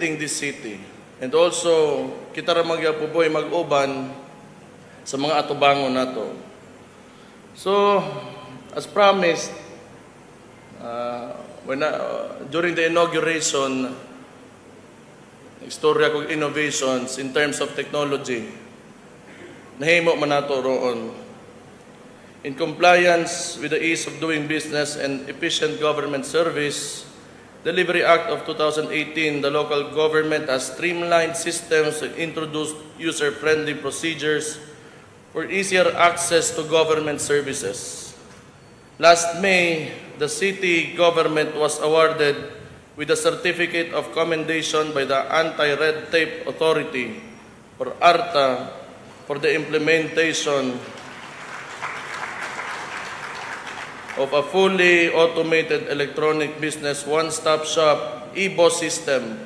building this city. And also, kita ra magyapuboy mag-uban sa mga atubangon nato. So, as promised, during the inauguration, istorya kong innovations in terms of technology, nahimo man nato roon. In compliance with the ease of doing business and efficient government service, Delivery Act of 2018, the local government has streamlined systems and introduced user-friendly procedures for easier access to government services. Last May, the city government was awarded with a Certificate of Commendation by the Anti-Red Tape Authority, or ARTA, for the implementation of a fully automated electronic business one-stop shop e-BOSS system,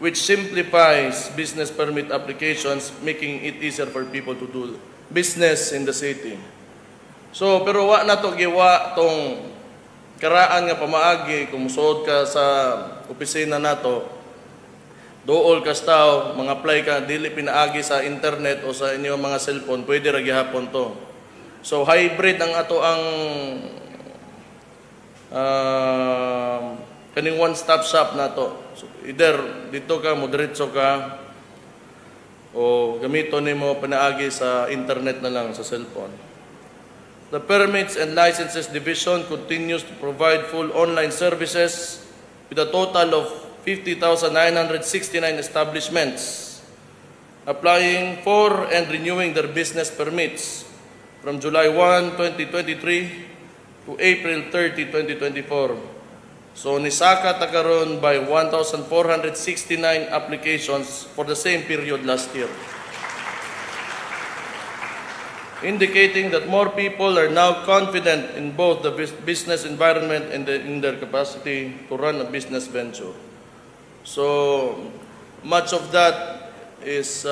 which simplifies business permit applications, making it easier for people to do business in the city. So, pero wa na to giwa tong karaan nga pamaagi kung musuod ka sa opisina nato, dool ka staw, mga apply ka, dili pinaagi sa internet o sa inyong mga cellphone, pwede ra gihapon to. So, hybrid ang ato ang kaning one-stop shop na to. So, either dito ka, moderitso ka, o gamito nimo panaagi sa internet na lang sa cellphone. The Permits and Licenses Division continues to provide full online services with a total of 50,969 establishments applying for and renewing their business permits from July 1, 2023 to April 30, 2024. So, nisaka ta karon by 1,469 applications for the same period last year, indicating that more people are now confident in both the business environment and in their capacity to run a business venture. So, much of that is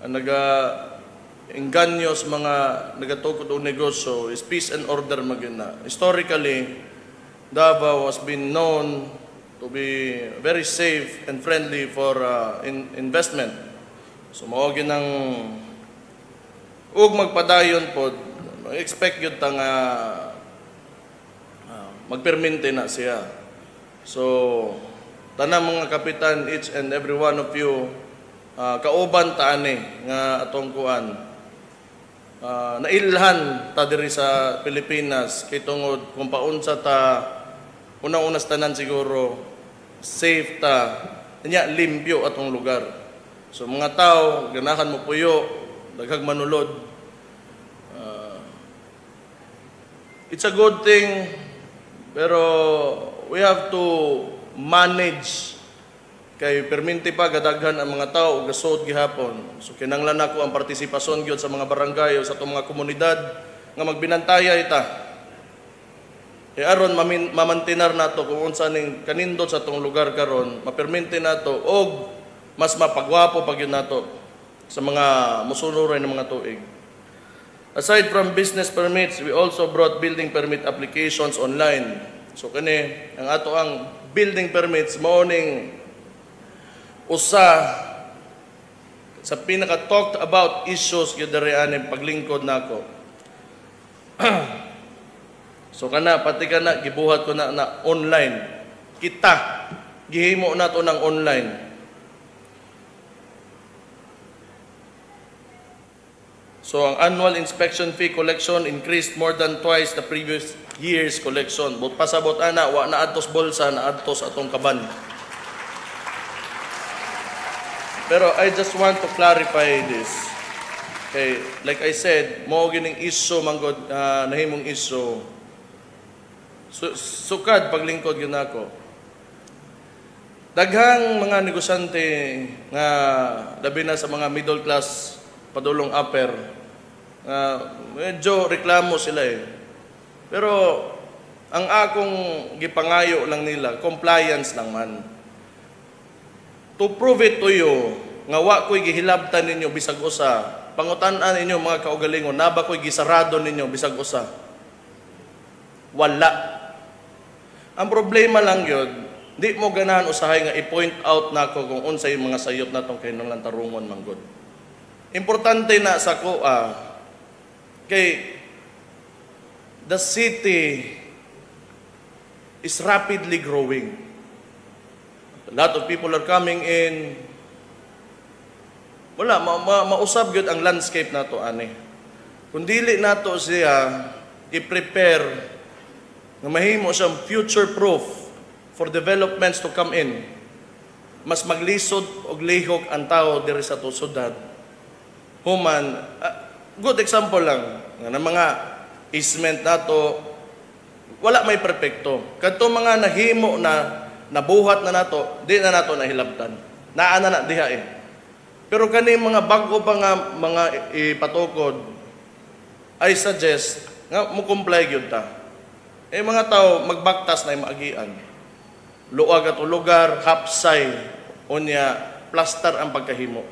naga-enganyos mga nagatukod o negosyo is peace and order magina. Historically, Davao has been known to be very safe and friendly for investment. So maogin ng ug magpadayon pod, expect yun ta nga magpermente na siya. So tanang mga kapitan, each and every one of you, kauban ta ani nga atong kuan, nailhan ta diri sa Pilipinas kay tungod kung paunsa ta unang-unas tanan siguro safe ta nya limpyo atong lugar. So mga tao ganahan mo puyo, daghang manulod. It's a good thing, pero we have to manage. Kay perminti pa gadaghan ang mga tao gasod gihapon. So kinahanglan nako ang partisipasyon gyud sa mga barangay o sa atong mga komunidad nga magbinantaya ita. E aron mamantinar nato kung unsa ning kanindot sa atong lugar karon, maperminti nato og mas mapagwapo pag yun nato sa mga musunuray ng mga tuig. Aside from business permits, we also brought building permit applications online. So kani ang ato ang building permits mao ning usa sa pinaka-talked about issues gyud diri ani paglingkod nako. So kana pati kana gibuhat ko na online. Kita gihimo nato ng online. So ang annual inspection fee collection increased more than twice the previous year's collection. But pasabot ana wa na adtos bolsa, na adtos atong kaban. Pero I just want to clarify this. Okay, like I said, mo gining issue manggod nahimong issue. Sukad paglingkod gyud nako. Daghang mga negosyante nga labi na sa mga middle class padulong upper, medyo reklamo sila eh. Pero ang akong gipangayo lang nila, compliance lang man. To prove it to you, nga wa ko'y gihilabtan ninyo bisag usa, pangutan-an ninyo mga kaugalingon, na ba ko'y gisarado ninyo bisag usa? Wala. Ang problema lang yun, di mo ganahan usahay nga i-point out nako kung unsay mga sayop natong kinahanglan tarungon manggod. Importante na sa kay the city is rapidly growing. A lot of people are coming in. Wala, mausab gyud ang landscape nato ani. Kung dili nato siya i-prepare nga mahimo siyang future-proof for developments to come in, mas maglisod og lihok ang tao diri sa tusudad. Human, good example lang, nga ng mga easement nato, wala may perpekto. Kadto mga nahimo na nabuhat na nato, di na nato nahilabtan. Naa na diha eh. Pero kani mga bago pa nga mga ipatukod, I suggest nga mo comply gyud ta. Mga tao magbaktas na maagian. Luwag ato lugar, hapsay, unya plaster ang pagkahimo.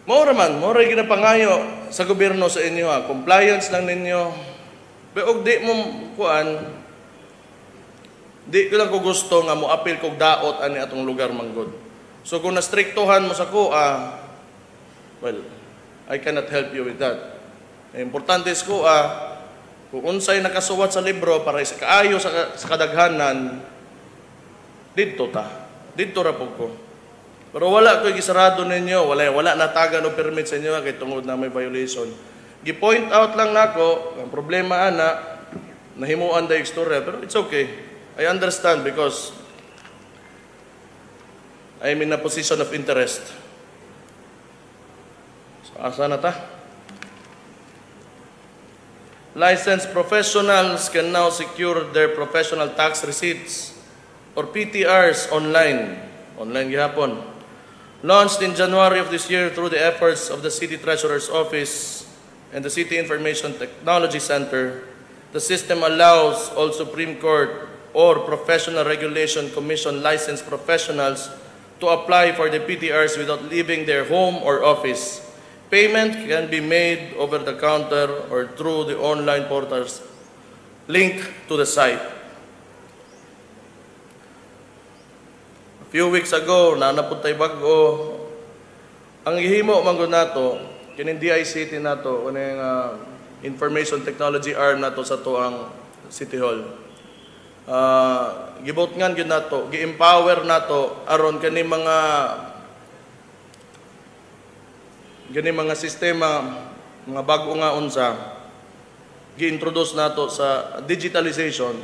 Maura ginapangayo sa gobyerno sa inyo compliance lang ninyo. Pero di mo kuan, di ko lang ko gusto nga mo apil kog daot ani atong lugar manggod. So kung nastriktuhan mo sa well, I cannot help you with that. Importante is kung unsay nakasuwat sa libro para sa kaayo sa kadaghanan, didto ra pug ko. Pero wala ko gisarado ninyo, wala natagan o permit sa inyo kay tungod na may violation. Gi-point out lang nako ang problema ana nahimuan da istorya, pero it's okay. I understand because I'm in a position of interest. So asa na ta? Licensed professionals can now secure their professional tax receipts or PTRs online. Online gihapon. Launched in January of this year through the efforts of the City Treasurer's Office and the City Information Technology Center, the system allows all Supreme Court or Professional Regulation Commission licensed professionals to apply for the PTRs without leaving their home or office. Payment can be made over the counter or through the online portals linked to the site. A few weeks ago, napuntay bago, ang gihimo manggod nato, kining DICT nato, kuning Information Technology arm nato sa tuang City Hall. Gibotngan gyud nato, gi-empower nato aron kani mga sistema, mga bago nga unsa, gi-introduce nato sa digitalization.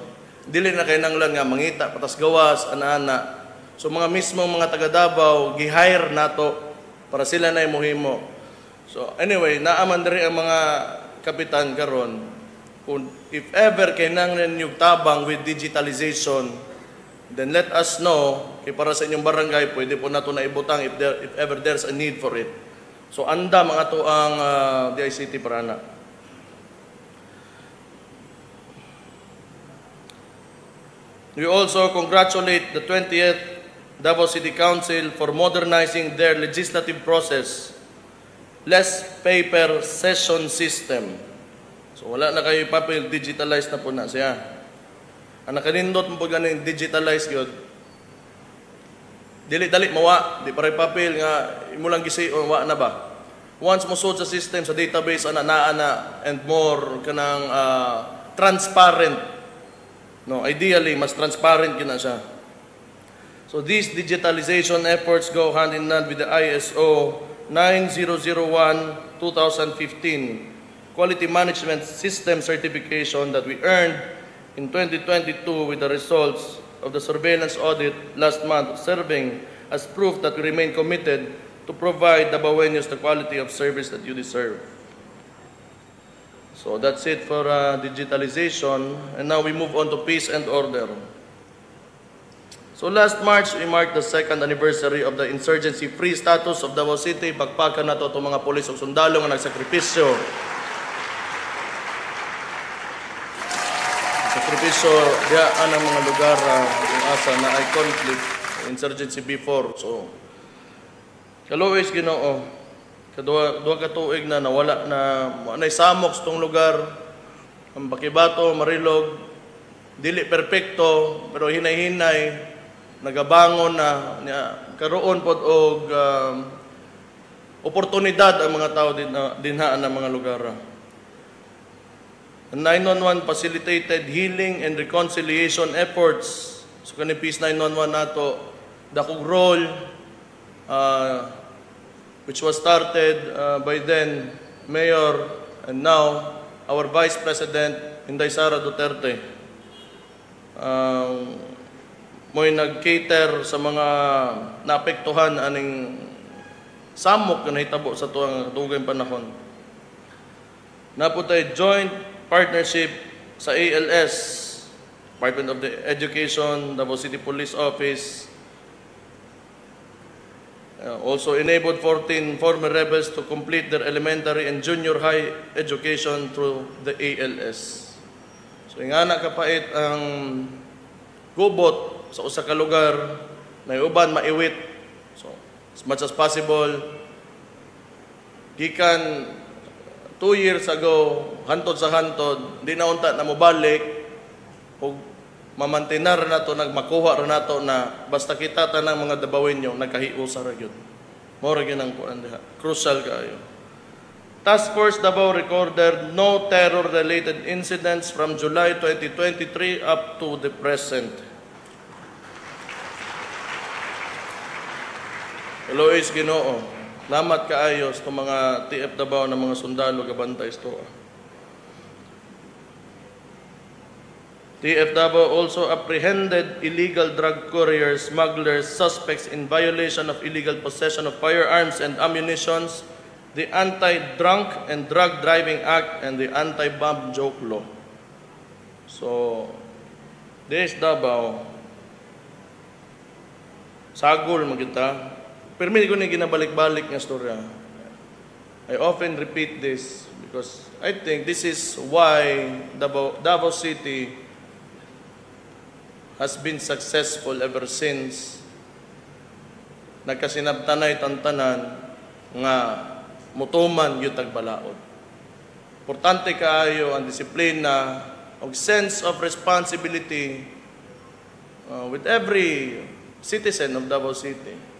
Dili na kinahanglan nga mangita patas gawas ana-ana. So mga mismong mga taga Davao gi-hire nato para sila na mohimo. So anyway, naaman diri ang mga kapitan karon. Kung if ever kinahanglan yung tabang with digitalization, then let us know kay para sa inyong barangay pwede po nato na ibutang if ever there's a need for it. So anda mga to ang DICT para na. We also congratulate the 20th Davao City Council for modernizing their legislative process, less paper session system. So wala na kayo papel, digitalized na po na siya. Ang nakanindot mo po ganing digitalized yun, dili-dali mawa, di paray papel nga imo lang gisi o wa na ba. Once mo sud sa system sa database ana and more kanang transparent. No, ideally mas transparent kina siya. So these digitalization efforts go hand in hand with the ISO 9001/2015 Quality Management System certification that we earned in 2022 with the results of the surveillance audit last month, serving as proof that we remain committed to provide Davaoenos the quality of service that you deserve. So that's it for digitalization. And now we move on to peace and order. So last March, we marked the 2nd anniversary of the insurgency-free status of Davao City. Pagpakan na to itong mga polis o sundalo nga nagsakripisyo. Sakripisyo diyaan ang mga lugar kung asa na ay conflict, insurgency before. So, kaluwis Ginoo, duha ka tuig na nawala na samok sa itong lugar, ang Bakibato, Marilog, dili perpekto, pero hinay-hinay, nagabangon na, karoon pod og oportunidad ang mga tao dinhaan ng mga lugar. The 911 facilitated healing and reconciliation efforts. So kani Peace 911 nato, dakong role, which was started by then Mayor and now our Vice President, Inday Sara Duterte. Mo'y nag-cater sa mga naapektuhan aning samok na nahitabo sa tuwang panahon. Naputay joint partnership sa ALS, Department of the Education, Davao City Police Office, also enabled 14 former rebels to complete their elementary and junior high education through the ALS. So nga na kapait ang gubot sa usa ka lugar na uban maiwit. So as much as possible, gikan 2 years ago, hantod sa hantod, di na unta na mobalik o mamantinar na to, nagmakuha ra nato na basta kita tanang mga Dabawenyo nagkahiusa ra gyud. Mao ra gyud ang kuan diha. Crucial kaayo. Task Force Davao recorded no terror-related incidents from July 2023 up to the present. Elois Ginoo, lamat kaayo sa mga TF Davao na mga sundalo gabantay sto. TF Davao also apprehended illegal drug couriers, smugglers, suspects in violation of illegal possession of firearms and ammunitions, the Anti-Drunk and Drug Driving Act, and the Anti-Bomb Joke Law. So, this Davao, sagol magita. Permit ko na ginabalik-balik nga storya. I often repeat this because I think this is why Davao City has been successful ever since nagkasinabtanay tantanan nga mutuman yung tagbalaod. Importante kaayo ang disiplina o sense of responsibility with every citizen of Davao City.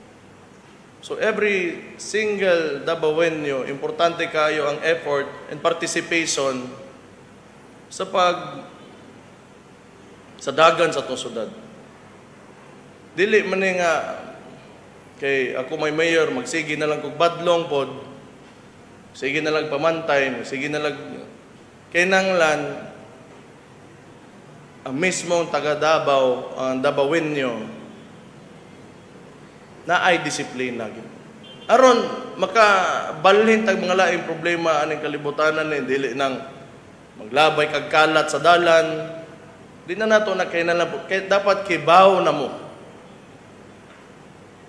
So every single Dabawenyo, importante kaayo ang effort and participation sa dagan sa itong syudad. Dili man nga kay ako may mayor, magsige na lang kog badlong pod, sige na lang pamantay, sige na lang kinanglan ang mismong taga Davao, ang Dabawenyo na ay disiplina. Aron makabalhin tag mga laing problema aning kalibutanan ni dili nang maglabay kag kalat sa dalan. Di na nato na kay dapat kibaw na mo.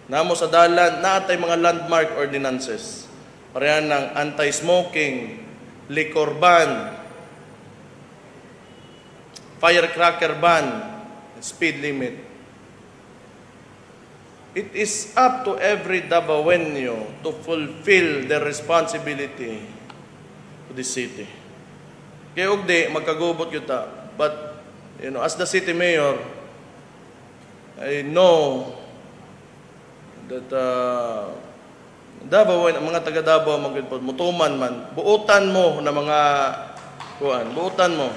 Namo sa dalan naatay mga landmark ordinances. Parehan ng anti-smoking, liquor ban, firecracker ban, speed limit. It is up to every Dabawenyo to fulfill their responsibility to the city. Kaya ugdi, magkagubot kita. But, as the city mayor, I know that Davao, mga taga Davao, mutuman man, buutan mo na mga buutan mo.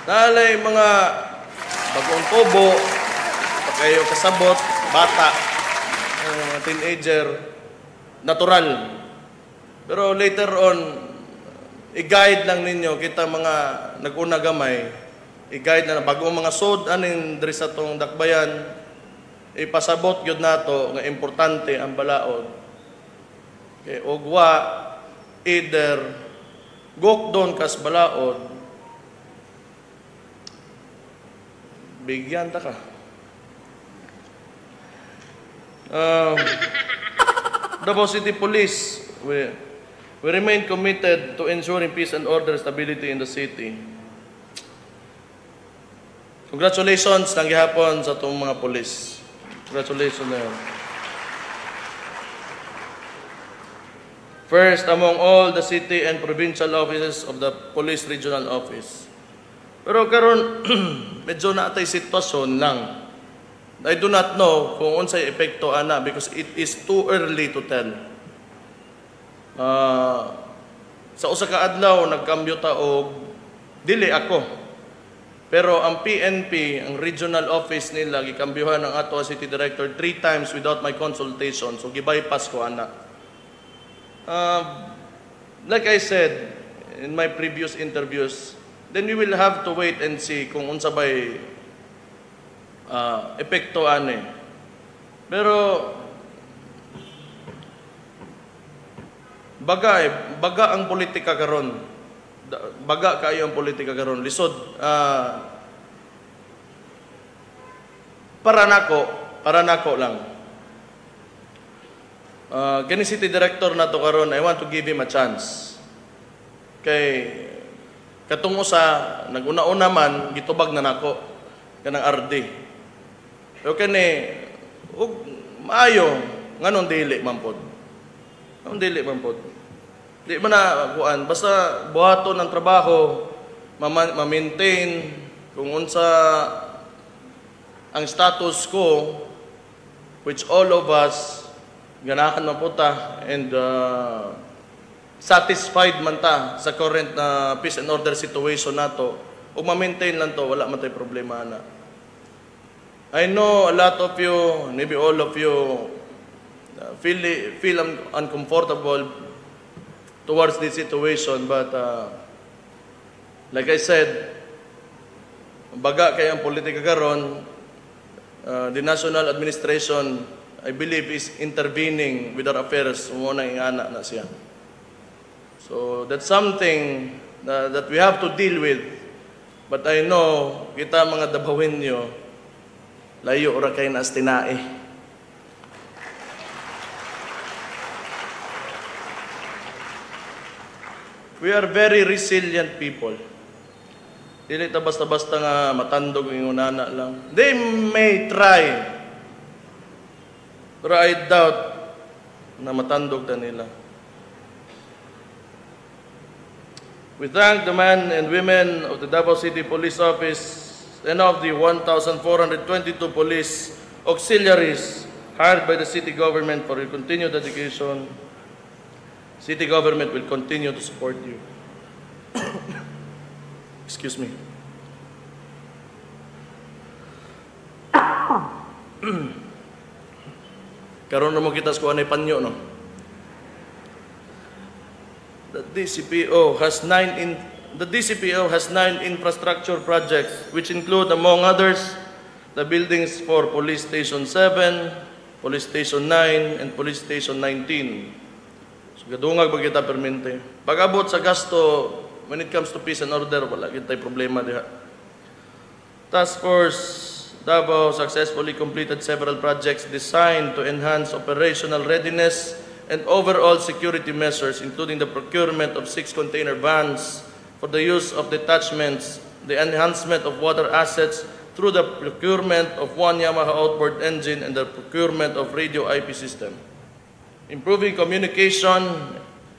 Nalay mga bagong tubo, kayo kasabot, bata, teenager, natural. Pero later on, i-guide lang ninyo, kita mga nag-una gamay, i-guide na bagong mga sod, aning diri sa tong dakbayan, ipasabot yun nato nga importante ang balaod. Okay, ugwa, either gokdon kas balaod, bigyan ta ka. Davao City Police, we remain committed to ensuring peace and order stability in the city. Congratulations ng gihapon sa itong mga polis. Congratulations na yun. First, among all the city and provincial offices of the Police Regional Office, Pero karon medyo naatay sitwasyon lang. I do not know kung unsay epekto ana because it is too early to tell. Sa usa ka adlaw nagkambyo ta og dili ako. Pero ang PNP, ang regional office nila gikambyuhan ang ato city director 3 times without my consultation. So gibypass ko ana. Like I said in my previous interviews, then we will have to wait and see kung unsa bay epekto ani. Pero baga ang politika karon. Baga kayo ang politika karon. Lisod para nako lang. Kani city director nato karon, I want to give him a chance. Kay katungo sa naguna-una man gitubag na nako kanang RD. Pero kani ug maayo nganong dili man pod. Nganong dili man pod. Di man na kuan basta buhaton ng trabaho, ma-maintain kung unsa ang status ko, which all of us ganahan man puta and satisfied man ta sa current na peace and order situation nato, ug ma-maintain lang to, wala man tay problema na. I know a lot of you, maybe all of you, feel uncomfortable towards this situation, but like I said, baga kay ang politika karon, the national administration, I believe, is intervening with our affairs. Muna ingana na siya. So that's something that we have to deal with. But I know kita mga Dabawenyo, layo ora kay nas tinae. We are very resilient people. Dili ta basta-basta nga matandog ang unana lang. They may try, pero I doubt na matandog ta nila. We thank the men and women of the Davao City Police Office and of the 1,422 police auxiliaries hired by the city government for your continued dedication. City government will continue to support you. Excuse me. Karon mo kita sa kuanay panyo, no? The DCPO has 9 infrastructure projects which include, among others, the buildings for Police Station 7, Police Station 9, and Police Station 19. So, gadungag ba kita permente. Pag-abot sa gasto, when it comes to peace and order, wala kita problema diha. Task Force Davao successfully completed several projects designed to enhance operational readiness and overall security measures, including the procurement of 6 container vans for the use of detachments, the enhancement of water assets through the procurement of 1 Yamaha outboard engine and the procurement of radio IP system, improving communication,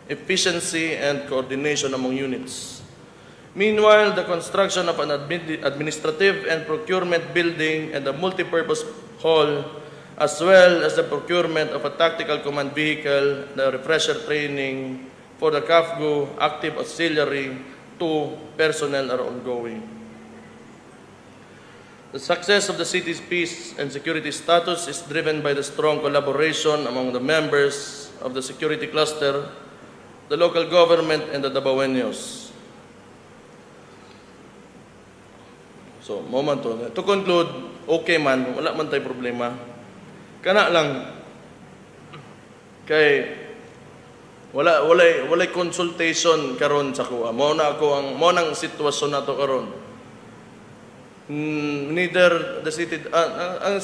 efficiency, and coordination among units. Meanwhile, the construction of an administrative and procurement building and a multipurpose hall, as well as the procurement of a tactical command vehicle, the refresher training for the CAFGO active auxiliary 2 personnel are ongoing. The success of the city's peace and security status is driven by the strong collaboration among the members of the security cluster, the local government, and the Dabawenyos. So, moment to conclude, okay man, wala man tayo problema. Kana lang, kay walay consultation karon sa kuha. Mao nang sitwasyon nato karon. Neither the city ang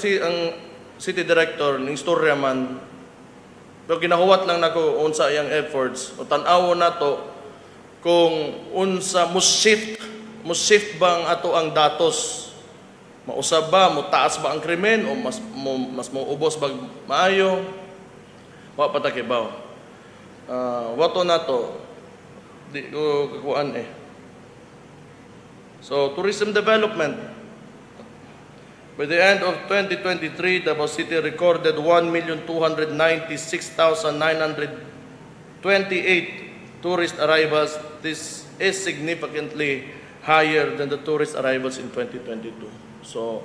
city director ning istorya man, pero ginahuwat lang nako unsa iyang efforts o tan-aw nato kung unsa mo shift ba ang ato ang datos, mausab ba, mo taas ba ang krimen o mas ubos ba maayo, wa patakibaw. Wato nato di ko kuan So, tourism development. By the end of 2023, Davao City recorded 1,296,928 tourist arrivals. This is significantly higher than the tourist arrivals in 2022. So,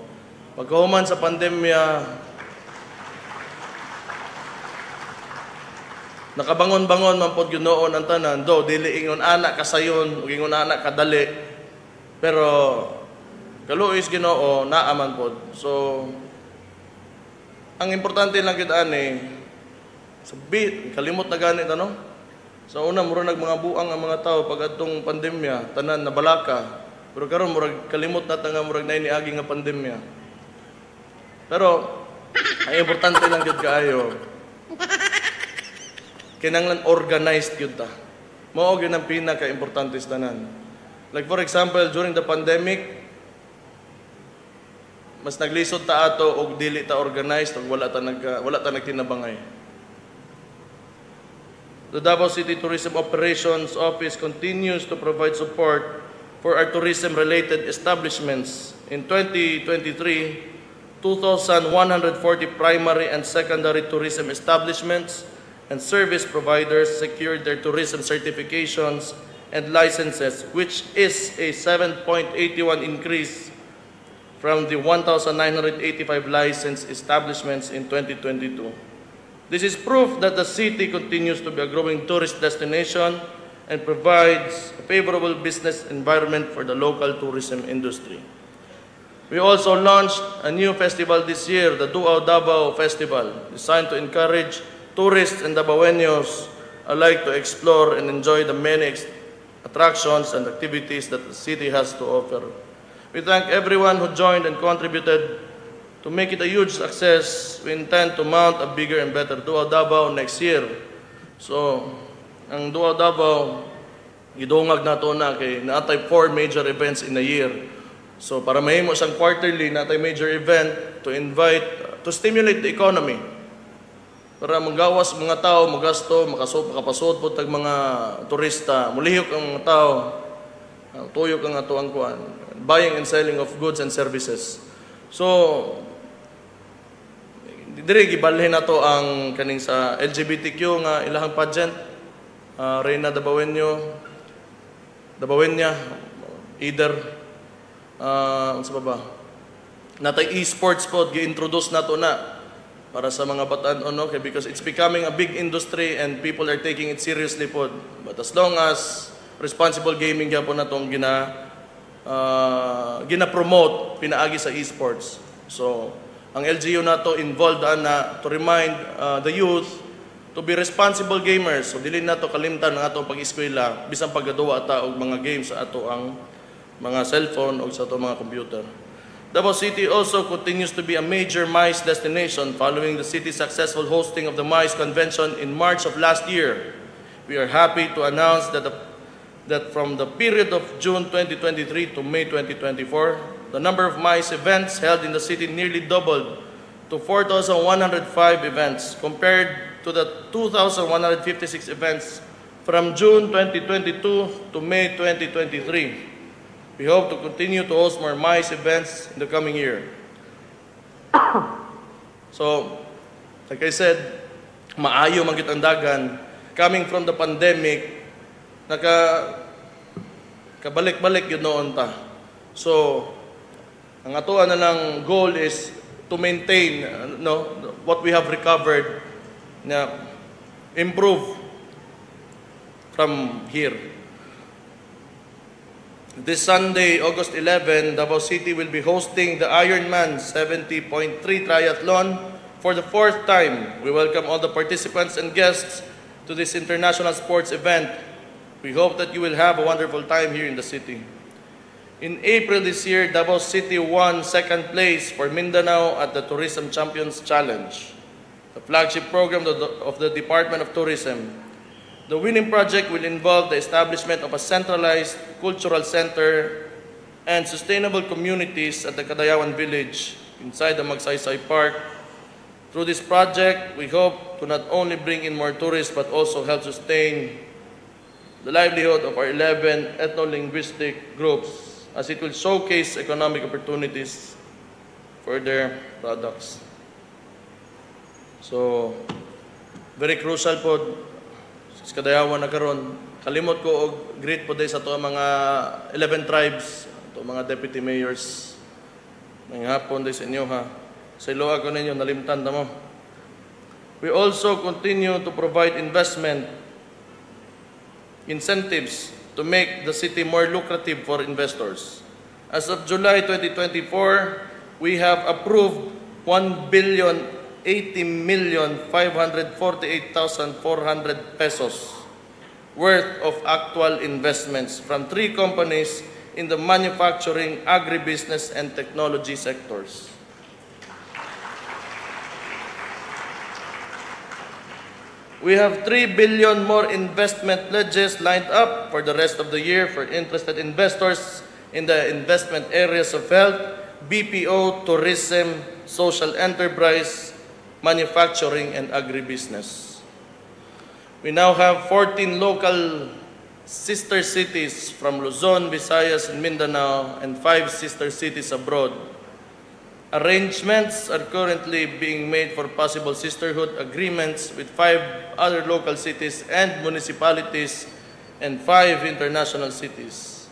pagkahuman sa pandemya, nakabangon-bangon man pod Ginoo ang tanan, do dili ingon anak kasayon ug ingon anak kadali. Pero kaluoy is Ginoo naaman pod. So ang importante lang gid ani sabi kalimot na ganit ano. Sa una mura mga buang ang mga tao pag adtong pandemya tanan nabalaka. Pero karon murag kalimot na nga murag nay niagi nga pandemya. Pero ang importante lang gid kaayo kinanglan organized yun ta. Mao gyud ang pinaka-importante sa tanan. Like for example, during the pandemic, mas naglisod ta ato og dili ta organized ug wala ta nagtinabangay. The Davao City Tourism Operations Office continues to provide support for our tourism-related establishments. In 2023, 2,140 primary and secondary tourism establishments and service providers secured their tourism certifications and licenses, which is a 7.81 increase from the 1,985 licensed establishments in 2022. This is proof that the city continues to be a growing tourist destination and provides a favorable business environment for the local tourism industry. We also launched a new festival this year, the Duao Davao Festival, designed to encourage tourists and Davaoenos alike to explore and enjoy the many attractions and activities that the city has to offer. We thank everyone who joined and contributed to make it a huge success. We intend to mount a bigger and better Duao Davao next year. So, ang Duao Davao, gidungag na to na kay naatay 4 major events in a year. So, para mahimo siyang quarterly, naatay major event to invite, to stimulate the economy. Para magawas mga tao, magasto, makapasod po tag mga turista, mulihok ang mga tao, tuyok ang ato ang kuan, buying and selling of goods and services. So, diri gibalhin nato ang kaning sa LGBTQ nga ilahang pageant, Reyna Davaoenyo, either, ano sa baba, natay e-sports po, gi-introduce nato na, para sa mga batan okay, because it's becoming a big industry and people are taking it seriously po. But as long as responsible gaming gyapon natong gina-promote pinaagi sa esports. So ang LGU nato involved na to remind the youth to be responsible gamers. So dili nato kalimtan ang atong pag-eskwela bisan paggaduwa ta og mga games sa ato ang mga cellphone o sa ato mga computer. Davao City also continues to be a major MICE destination following the city's successful hosting of the MICE convention in March of last year. We are happy to announce that from the period of June 2023 to May 2024, the number of MICE events held in the city nearly doubled to 4,105 events compared to the 2,156 events from June 2022 to May 2023. We hope to continue to host more MICE events in the coming year. So, like I said, maayo man gid ang dagan coming from the pandemic, kabalik-balik yun noon ta. So, ang atoan na lang goal is to maintain what we have recovered, na improve from here. This Sunday, August 11, Davao City will be hosting the Ironman 70.3 Triathlon for the 4th time. We welcome all the participants and guests to this international sports event. We hope that you will have a wonderful time here in the city. In April this year, Davao City won 2nd place for Mindanao at the Tourism Champions Challenge, the flagship program of the Department of Tourism. The winning project will involve the establishment of a centralized cultural center and sustainable communities at the Kadayawan Village inside the Magsaysay Park. Through this project, we hope to not only bring in more tourists but also help sustain the livelihood of our 11 ethno-linguistic groups. as it will showcase economic opportunities for their products. So, very crucial po sa kadayawan na karon. Kalimot ko og greet po day sa to mga 11 tribes, to mga deputy mayors. Ngayong hapon day sa inyo ha. Sa iloa ko ninyo, nalimtan na mo. We also continue to provide investment incentives to make the city more lucrative for investors. As of July 2024, we have approved 1,080,548,400 pesos worth of actual investments from 3 companies in the manufacturing, agribusiness, and technology sectors. We have 3 billion more investment pledges lined up for the rest of the year for interested investors in the investment areas of health, BPO, tourism, social enterprise, manufacturing, and agribusiness. We now have 14 local sister cities from Luzon, Visayas, and Mindanao, and 5 sister cities abroad. Arrangements are currently being made for possible sisterhood agreements with 5 other local cities and municipalities and 5 international cities.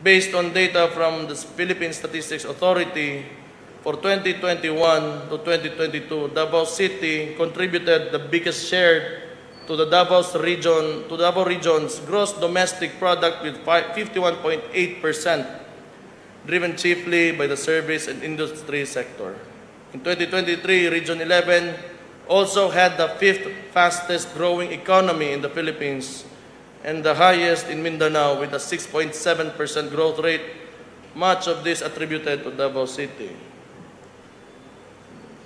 Based on data from the Philippine Statistics Authority, for 2021 to 2022, Davao City contributed the biggest share to the Davao region's gross domestic product with 51.8%, driven chiefly by the service and industry sector. In 2023, Region 11 also had the 5th fastest growing economy in the Philippines and the highest in Mindanao with a 6.7% growth rate, much of this attributed to Davao City.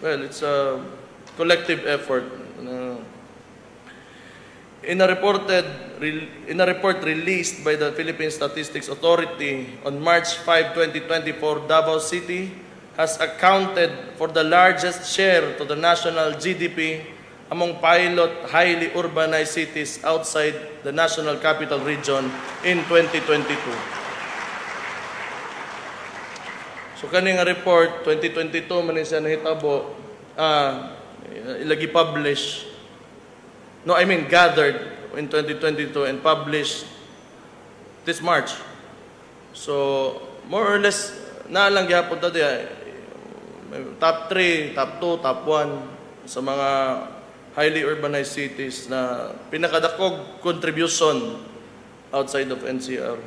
Well, it's a collective effort. In a report released by the Philippine Statistics Authority on March 5, 2024, Davao City has accounted for the largest share to the national GDP among pilot highly urbanized cities outside the National Capital Region in 2022. So kaning report 2022 man siya nahitabo ilagi publish gathered in 2022 and published this March. So, more or less, lang gyapon ta diya, top 3, top 2, top 1 sa mga highly urbanized cities na pinakadakog contribution outside of NCR.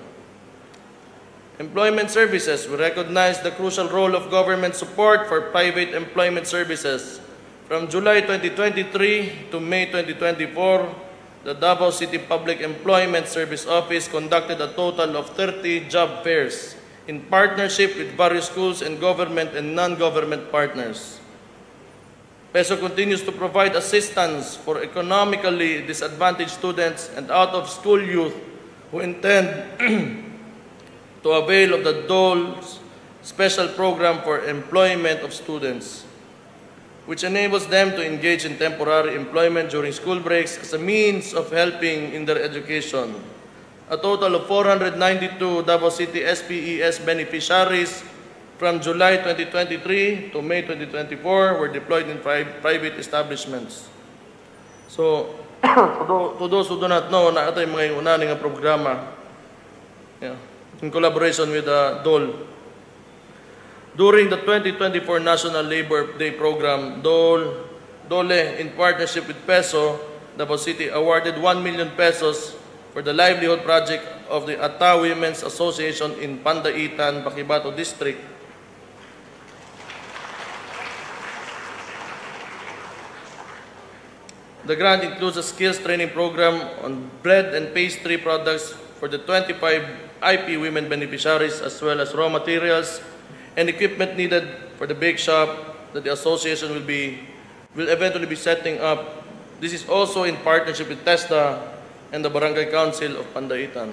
Employment services, we recognize the crucial role of government support for private employment services. From July 2023 to May 2024, the Davao City Public Employment Service Office conducted a total of 30 job fairs in partnership with various schools and government and non-government partners. PESO continues to provide assistance for economically disadvantaged students and out-of-school youth who intend to avail of the DOL's special program for employment of students, which enables them to engage in temporary employment during school breaks as a means of helping in their education. A total of 492 Davao City SPES beneficiaries from July 2023 to May 2024 were deployed in private establishments. So, to those who do not know, na ito yung mga unani nga programa in collaboration with the DOL. During the 2024 National Labor Day Program, DOLE, in partnership with PESO, Davao City awarded 1 million pesos for the livelihood project of the Ata Women's Association in Pandaitan, Baquibato District. The grant includes a skills training program on bread and pastry products for the 25 IP women beneficiaries, as well as raw materials and equipment needed for the bake shop that the association will eventually be setting up. This is also in partnership with TESDA and the Barangay Council of Pandaitan.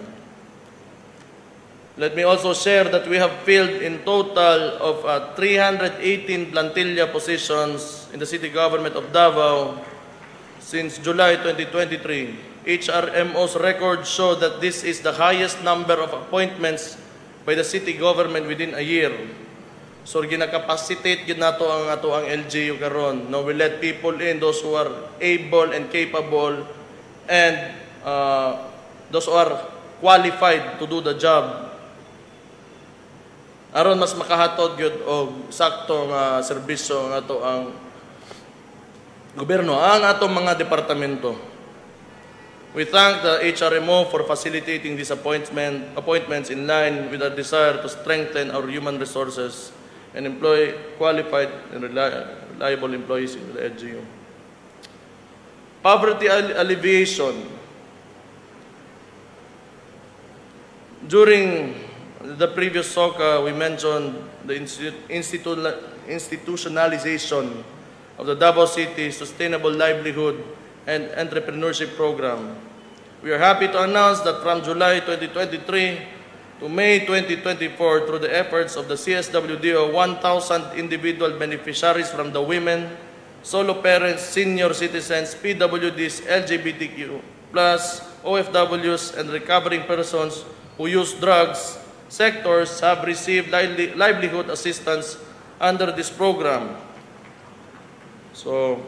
Let me also share that we have filled in total of 318 plantilla positions in the city government of Davao since July 2023. HRMO's records show that this is the highest number of appointments by the city government within a year. So ginakapacitate gid nato ang ato ang LGU karon. No, we let people in, those who are able and capable, and those who are qualified to do the job. Aron mas makahatod gyud og sakto nga serbisyo nga ato ang gobyerno, ang atong mga departamento. We thank the HRMO for facilitating these appointments in line with our desire to strengthen our human resources and employ qualified and reliable employees in the LGU. Poverty alleviation. During the previous SOCA, we mentioned the institutionalization of the Davao City Sustainable Livelihood and Entrepreneurship Program. We are happy to announce that from July 2023 to May 2024, through the efforts of the CSWDO, 1,000 individual beneficiaries from the women, solo parents, senior citizens, PWDs, LGBTQ+, OFWs, and recovering persons who use drugs sectors have received livelihood assistance under this program. So,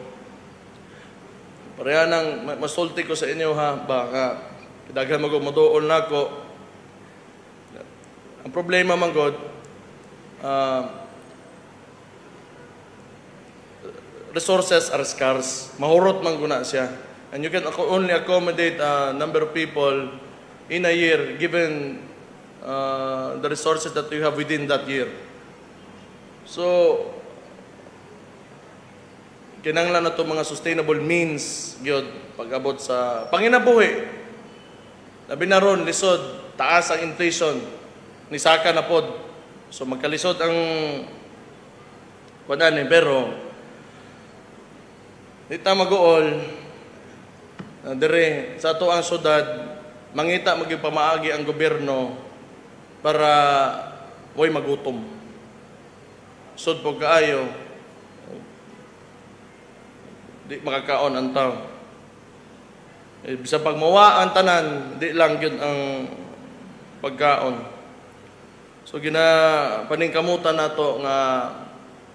pareha nang masulti ko sa inyo ha, baka daghan maduol na ko. Ang problema man God, resources are scarce. Mahurot man guna siya. And you can only accommodate a number of people in a year given the resources that you have within that year. So, kinanglan na ito mga sustainable means gyud pag-abot sa panginabuhi. Labi na ron, lisod, taas ang inflation, nisaka na pod. So, magkalisod ang kuwan pero dita mag-uol, dire sa ato ang syudad, mangita maging pamaagi ang gobyerno para way magutom. Sud po kaayo, di makakaon ang tao. Bisa pag mawa ang tanan, di lang yun ang pagkaon. So paningkamutan nato nga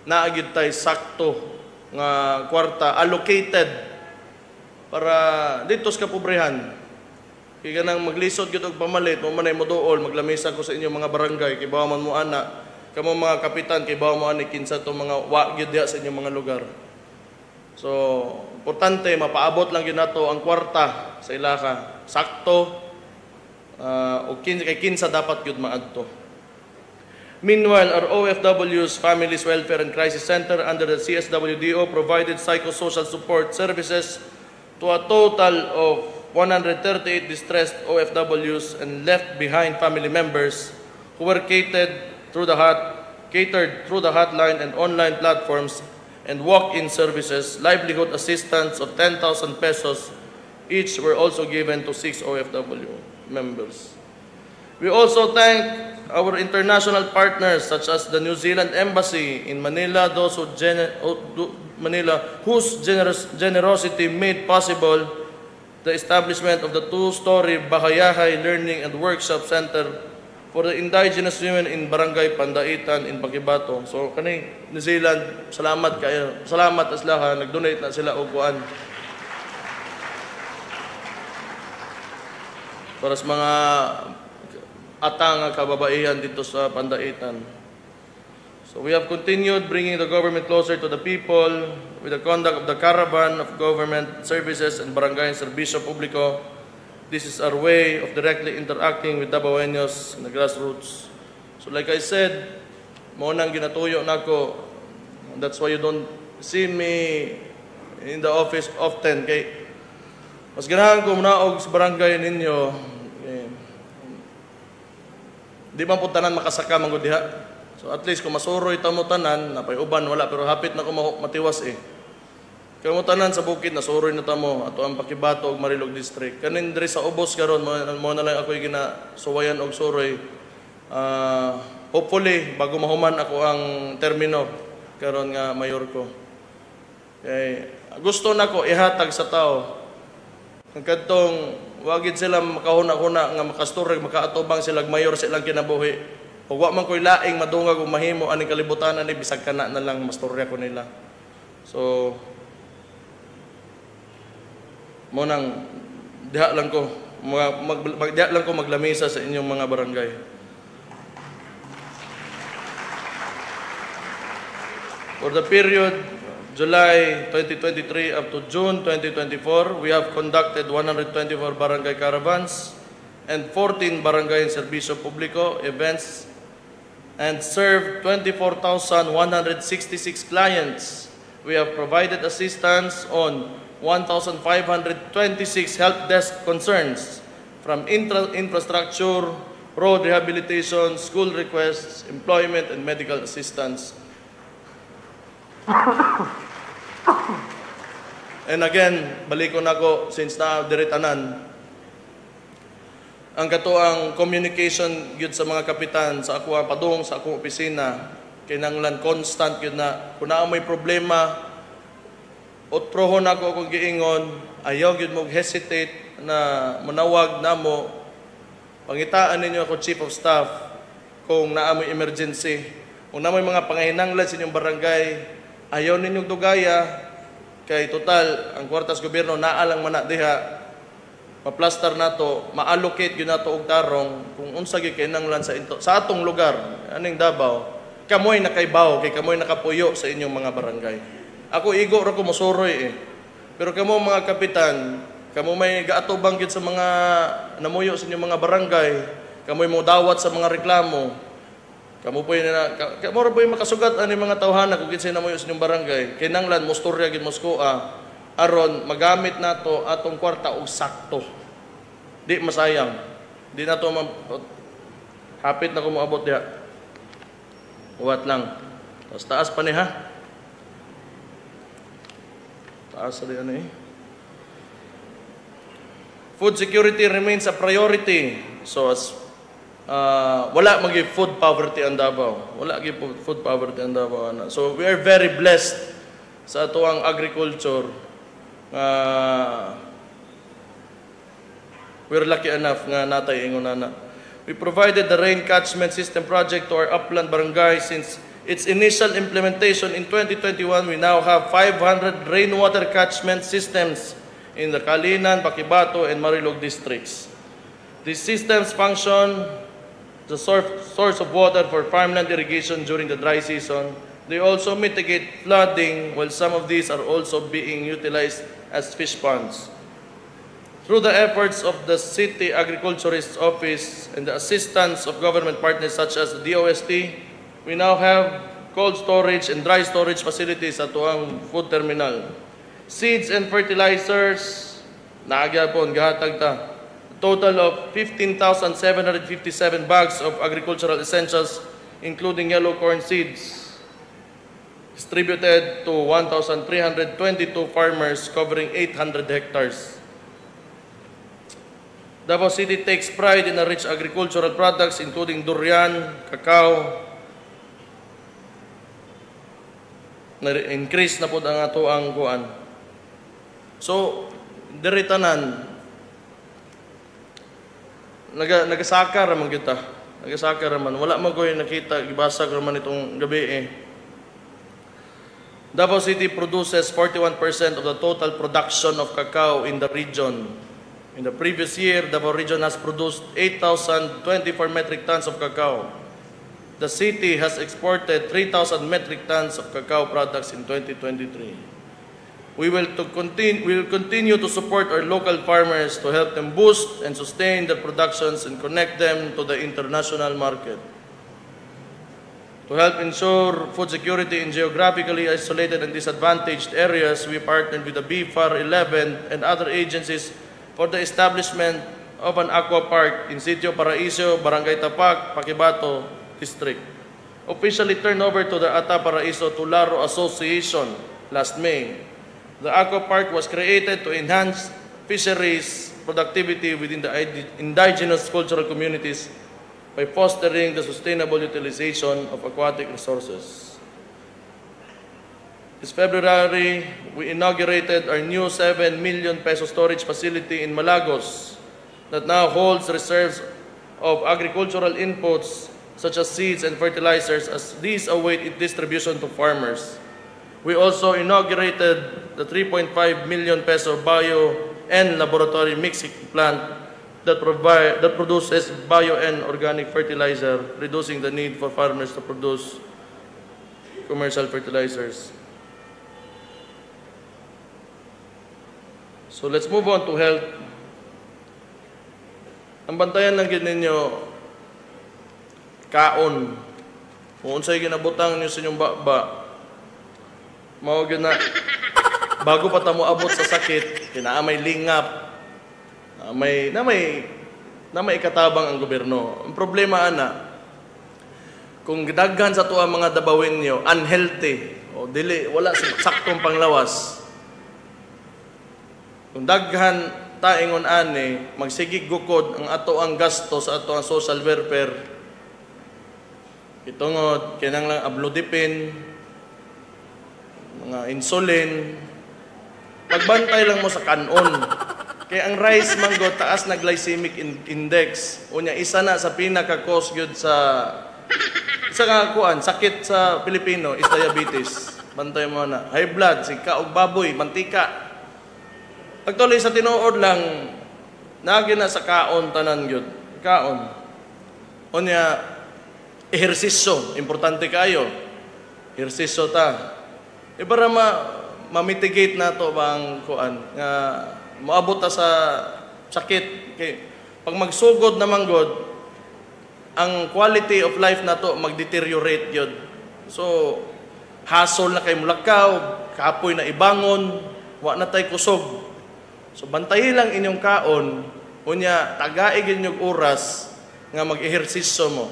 naagid tay sakto nga kwarta allocated para dito sa kapobrehan. Kaya nang maglisod gyud og pamalit, mo manay moduol, maglamesa ko sa inyo mga barangay, kay bawa man mo ana, kamo mga kapitan, kay bawa mo ani kinsa to mga wa gyud diha sa inyong mga lugar. So, importante mapaabot lang gyud nato ang kwarta sa ilaka, sakto o kinsa dapat gyud maadto. Meanwhile, our OFWs Families Welfare and Crisis Center under the CSWDO provided psychosocial support services to a total of 138 distressed OFWs and left behind family members who were catered through the hotline and online platforms and walk-in services. Livelihood assistance of 10,000 pesos each were also given to 6 OFW members. We also thank our international partners such as the New Zealand Embassy in Manila, whose generosity made possible the establishment of the two-story Bahayahay Learning and Workshop Center for the indigenous women in Barangay Pandaitan in Paquibato. So kani New Zealand, salamat kayo. Salamat aslaha, nag-donate na sila og kuan. Para sa mga atang kababaihan dito sa Pandaitan. So we have continued bringing the government closer to the people with the conduct of the Caravan of Government Services and Barangay Serbisyo Publiko. This is our way of directly interacting with Davaoenos in the grassroots. So like I said, mo nang ginatuyo nako. That's why you don't see me in the office often. Kay mas ganahan ko munaog sa barangay ninyo. Di man po tanan makasaka manggod diha. So at least kung masuroy tamo tanan, napay uban wala pero hapit na ko matiwas eh. Kaya mo tanan sa bukid nasuroy na tamo ato ang Paquibato ug Marilog District. Kanin diri sa ubos karon mo na lang ako ginasuwayan og suroy. Hopefully bago mahuman ako ang termino karon nga mayor ko. Kay gusto nako ihatag sa tao ang kadtong wagid sila makahuna-huna nga makasturog makaatubang sila mayor silang kinabuhi. Ug wa man ko'y laing madungag o mahimo aning kalibutan ni bisag kana na lang mastorya ko nila. So mo nang diha lang ko diha lang ko maglamesa sa inyong mga barangay. For the period July 2023 up to June 2024, we have conducted 124 barangay caravans and 14 barangay serbisyo publiko events and served 24,166 clients. We have provided assistance on 1,526 help desk concerns from infrastructure, road rehabilitation, school requests, employment, and medical assistance. And again, balikon ako since na diretanan. Ang katuang communication gyud sa mga kapitan sa ako padung sa akong opisina kinahanglan constant gyud na kun naa may problema otrohon ako kung giingon ayaw gyud mo hesitate na manawag namo pangitaan ninyo ako chief of staff kung naa may emergency kung naa may mga pangahinanglan sa inyong barangay ayaw ninyong dugaya kay total ang kwartas gobyerno naa lang man na diha ma-plaster nato, ma-allocate yun nato og tarong kung unsa gyud kinahanglan sa atong lugar, aning Davao. Kamoy nakaibaw kay kamoy nakapuyo sa inyong mga barangay. Ako igo ra ko mosuroy Pero kamo mga kapitan, kamo may gaatubang gyud sa mga namuyo sa inyong mga barangay, kamoy mo dawat sa mga reklamo. Kamo po kamo ra po makasugat ani mga tawhana kung kinsay namuyo sa inyong barangay. Kinahanglan mo storya gyud moskoa aron magamit nato atong kwarta og sakto. Di masayang. Di nato hapit na ko moabot diha. Uwat lang. Taas pa ni ha. Taas rin ano Food security remains a priority. So as wala magi food poverty ang Davao. Wala gi food poverty ang Davao. So we are very blessed sa atuang agriculture. We're lucky enough nga natay ingon nana. We provided the rain catchment system project to our upland barangay since its initial implementation in 2021. We now have 500 rainwater catchment systems in the Kalinan, Pakibato, and Marilog districts. These systems function the source of water for farmland irrigation during the dry season. They also mitigate flooding, while some of these are also being utilized as fish ponds. Through the efforts of the City Agriculturist Office and the assistance of government partners such as the DOST, we now have cold storage and dry storage facilities at tuang food terminal. Seeds and fertilizers, naagyapon, gahatag ta. A total of 15,757 bags of agricultural essentials, including yellow corn seeds, distributed to 1,322 farmers covering 800 hectares. Davao City takes pride in the rich agricultural products including durian, cacao. Na-increase na po ang ato ang kuan. So, diritanan, nagasaka raman kita. Nagasaka raman. Wala man ko yung nakita, ibasag raman itong gabi Davao City produces 41% of the total production of cacao in the region. In the previous year, Davao region has produced 8,024 metric tons of cacao. The city has exported 3,000 metric tons of cacao products in 2023. We will continue to support our local farmers to help them boost and sustain their productions and connect them to the international market. To help ensure food security in geographically isolated and disadvantaged areas, we partnered with the BFAR 11 and other agencies for the establishment of an aqua park in Sitio Paraiso, Barangay Tapak, Pakibato District. Officially turned over to the Ata Paraiso Tularo Association last May. The aqua park was created to enhance fisheries productivity within the indigenous cultural communities by fostering the sustainable utilization of aquatic resources. This February, we inaugurated our new 7 million peso storage facility in Malagos that now holds reserves of agricultural inputs such as seeds and fertilizers, as these await its distribution to farmers. We also inaugurated the 3.5 million peso bio and laboratory mixing plant that produces bio and organic fertilizer, reducing the need for farmers to produce commercial fertilizers. So let's move on to health. Ang bantayan lang gid ninyo kaon. Kung unsay ginabutang niyo sa inyong baba, mao gyud na bago pa ta moabot sa sakit, kinaa may lingap, na may ikatabang ang gobyerno. Ang problema ana, kung gidaghan sa tuwa mga dabawin niyo unhealthy o dili wala saktong panglawas, kung daghan ta ingon ani magsigig gukod ang ato ang gasto sa ato ang social welfare, itungod kinang lang ablodipin, mga insulin, pagbantay lang mo sa kanon. Kaya ang rice mango taas na glycemic index, unya isa na sa pinaka-cause gyud sa kuan sakit sa Pilipino is diabetes. Bantay mo na high blood, sika og baboy, mantika. Actually sa tinuod lang nagi na sa kaon tanan gyud. Kaon. Unya ehersisyo, importante kayo. Ehersisyo ta. Para ma-mitigate nato bang kuan nga moabot ta sa sakit. Kay pag magsugod naman god, ang quality of life nato mag-deteriorate gyud. So hassle na kay mulakaw, kapoy na ibangon, wa na tay kusog. So bantayi lang inyong kaon, unya tagaig inyong oras nga mag-ehersisyo mo.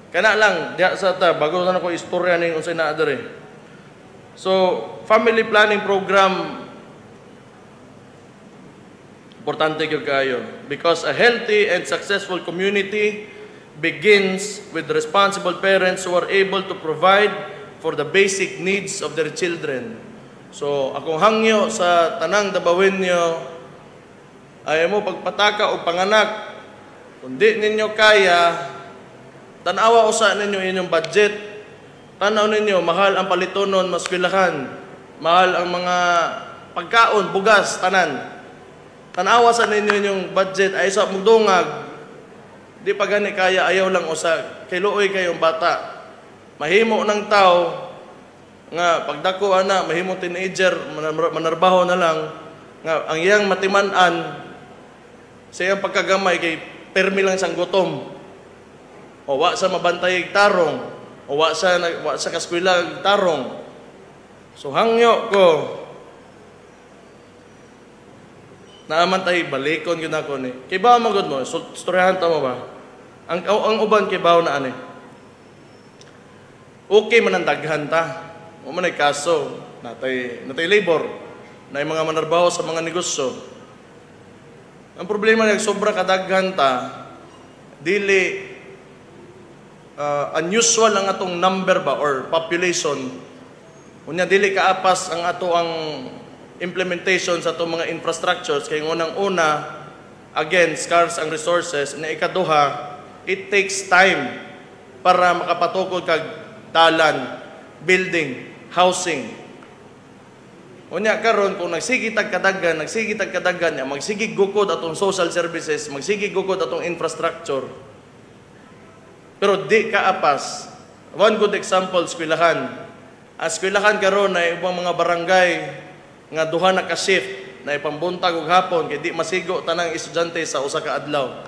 Kana lang diha sa ta bago na ko istorya ning unsay naa diri. So family planning program importante gyud kayo because a healthy and successful community begins with responsible parents who are able to provide for the basic needs of their children. So, akong hangyo sa tanang dabawin nyo, ayaw mo pagpataka o panganak. Kung di ninyo kaya, tanawa usa ninyo inyong budget. Tanaw ninyo, mahal ang palitonon, maskwilahan. Mahal ang mga pagkaon, bugas, tanan. Tanawa sa ninyo inyong budget, ay sa mugdungag. Di pa gani kaya, ayaw lang usa. Kailuoy kayong bata. Mahimo ng tao, nga pagdako ana mahimo teenager manarbaho na lang nga ang iyang matiman-an sa iyang pagkagamay kay permi lang sang gutom o wa sa mabantay tarong o wa sa kaskwela tarong. So hangyo ko naaman tay balikon gyud ako ni kay bawo magud mo storyahan ta mo ba ang uban kay bawo na ani okay man ang daghan ta. O manay kaso, natay labor, na mga manarbaho sa mga negosyo. Ang problema niya, sobra kadaghan ta, dili unusual ang atong number ba or population. Unya dili kaapas ang ato ang implementation sa atong mga infrastructures kay unang-una, again, scarce ang resources, na ikaduha, it takes time para makapatukod kag dalan, building, housing. Unya karon kung nagsigit ag kadaghan, magsigig gukod atong social services, magsigig gukod atong infrastructure. Pero di kaapas. One good example, eskwelahan. Eskwelahan karon na ibang mga barangay nga duha na ka shift na ipambuntag og hapon kay di masigo tanang estudyante sa usa ka adlaw.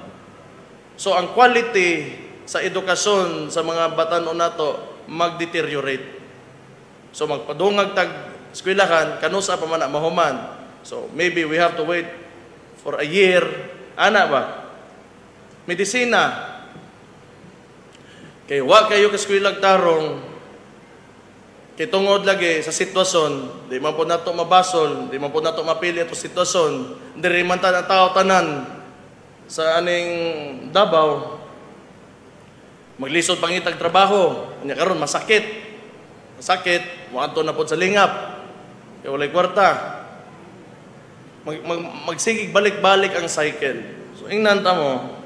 So ang quality sa edukasyon sa mga batan-o nato mag-deteriorate. So magpadungag tag eskwelahan kanusa pa man mahuman. So maybe we have to wait for a year. Ana ba? Medisina. Kay wa kayo ka eskwelag tarong kay tungod lagi sa sitwasyon, di man po nato mabasol, di man po nato mapili ato sitwasyon, diri man ta tao tanan sa aning Davao. Maglisod pangitag trabaho, nya karon masakit. Sakit, muadto na po sa lingap. Kaya walay kwarta. Magsigig balik-balik ang cycle. So ingnan ta mo.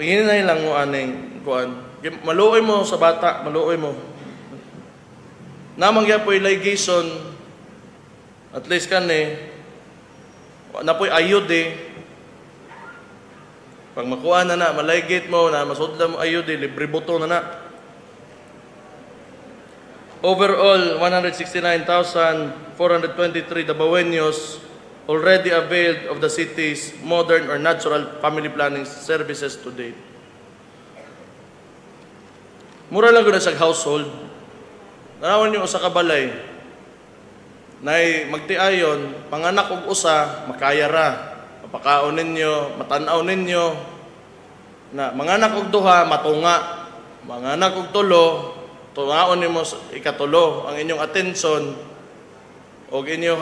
Paghinay lang mo aning kuan. Maluoy mo sa bata, maluoy mo. Namang po ligation, at least na po'y ayod Pag makuha na maligate mo, na masudla mo ayod libre buto na. Overall, 169,423 Dabaweños already availed of the city's modern or natural family planning services to date. Mura lang ko na sa household. Nanawan niyo sa kabalay, na magtiayon, panganak og usa, makaya ra. Mapakaon ninyo, matanaw ninyo, na manganak og duha, matunga. Manganak og tulo, tungaon nimo ikatulo ang inyong atensyon og inyong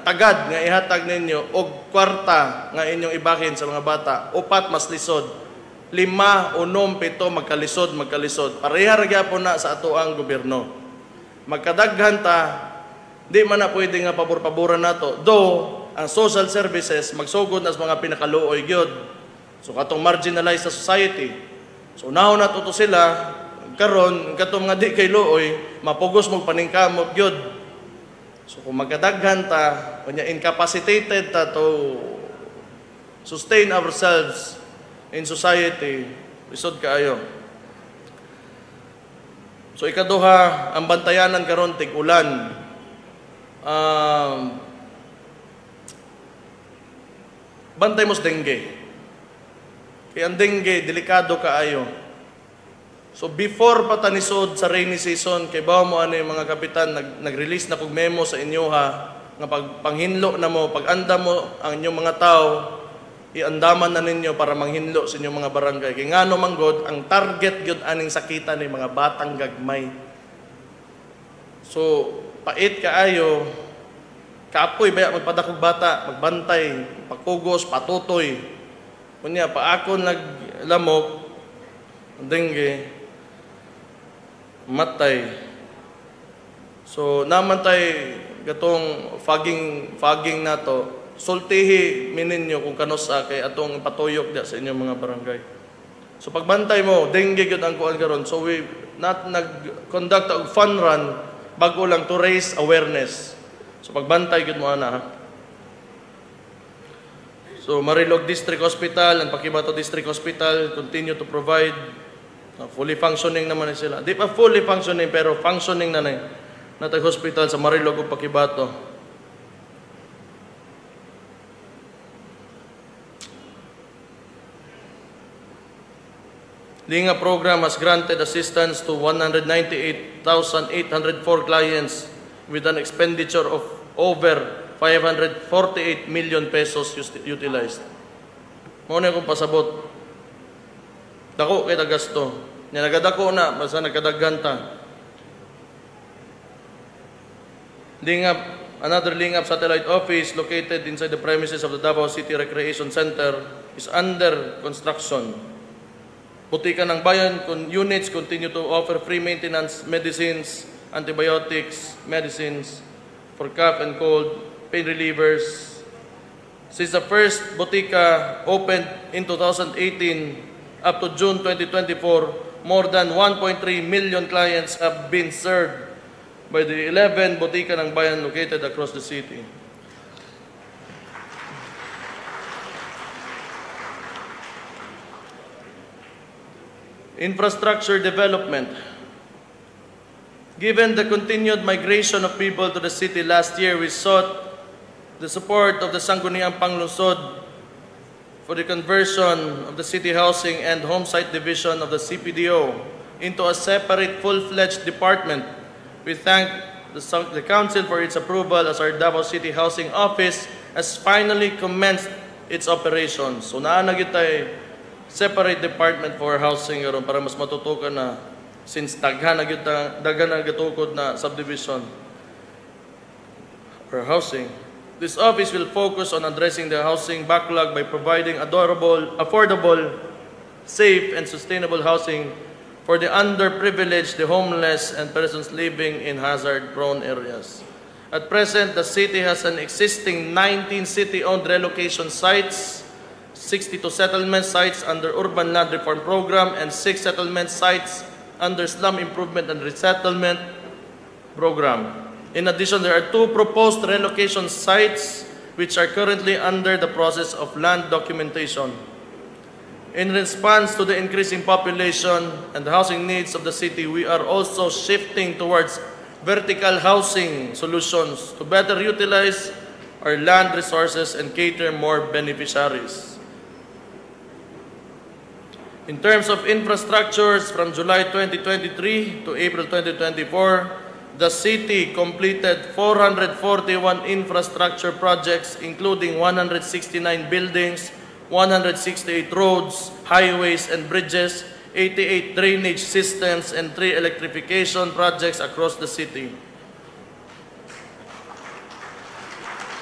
tagad nga ihatag ninyo og kwarta nga inyong ibahin sa mga bata. Upat mas lisod. 5, 6, 7 magkalisod. Pareha ra gyapon na sa ato ang gobyerno. Magkadaghan ta, di man na pwede nga pabor-paboran nato. Though ang social services magsugod na sa mga pinakaluoy gyud. So katong marginalized sa society. So now nato to sila karon katong nga di kay luoy mapugos mo paningkamot gyud. So kung magkadaghan ta, kunya incapacitated ta to sustain ourselves in society, lisod kaayo. So ikaduha, ang bantayanan karon tig-ulan. Bantay mo sa dengue. Kaya ang dengue, delikado kaayo. So before pa tanisod sa rainy season, kay bawa mo yung mga kapitan, nag-release na kog memo sa inyo nga panghinlo na mo, pag-anda mo ang inyong mga tao, iandaman na ninyo para manghinlo sa inyong mga barangay. Kaya nga no manggod, ang target gyud aning sakita ni mga batang gagmay. So, pait kaayo, kaapoy baya magpadakog bata, magbantay, pagpugos, patutoy. Kunya, paakon naglamok, dengue, matay. So, naman tay gatong fogging nato, sultihi mininyo kung kanusa kay atong patuyok sa inyong mga barangay. So pagbantay mo, dengue gyud ang kuan karon. So we nag-conduct og fun run bago lang to raise awareness. So pagbantay gyud mo ana. So Marilog District Hospital and Paquibato District Hospital continue to provide fully functioning naman sila. Di pa fully functioning pero functioning na natay hospital sa Marilog ug Paquibato. Linga program has granted assistance to 198,804 clients with an expenditure of over 548 million pesos utilized. Mao na akong pasabot. Dako kay gasto. Nya nagadako na basta nagkadaghanta. Another Lingap satellite office located inside the premises of the Davao City Recreation Center is under construction. Butika ng bayan units continue to offer free maintenance medicines, antibiotics, medicines for cough and cold, pain relievers. Since the first butika opened in 2018 up to June 2024, more than 1.3 million clients have been served by the 11 butika ng bayan located across the city. Infrastructure development. Given the continued migration of people to the city last year, we sought the support of the Sangguniang Panglungsod for the conversion of the City Housing and Homesite Division of the CPDO into a separate full-fledged department. We thank the Council for its approval as our Davao City Housing Office has finally commenced its operations. So naanagit tayo separate department for housing karon para mas matutukan na since daghan na gatukod na subdivision or housing. This office will focus on addressing the housing backlog by providing affordable, safe, and sustainable housing for the underprivileged, the homeless, and persons living in hazard-prone areas. At present, the city has an existing 19 city-owned relocation sites, 62 settlement sites under Urban Land Reform Program, and 6 settlement sites under Slum Improvement and Resettlement Program. In addition, there are 2 proposed relocation sites which are currently under the process of land documentation. In response to the increasing population and the housing needs of the city, we are also shifting towards vertical housing solutions to better utilize our land resources and cater more beneficiaries. In terms of infrastructures, from July 2023 to April 2024, the city completed 441 infrastructure projects, including 169 buildings, 168 roads, highways, and bridges, 88 drainage systems, and 3 electrification projects across the city.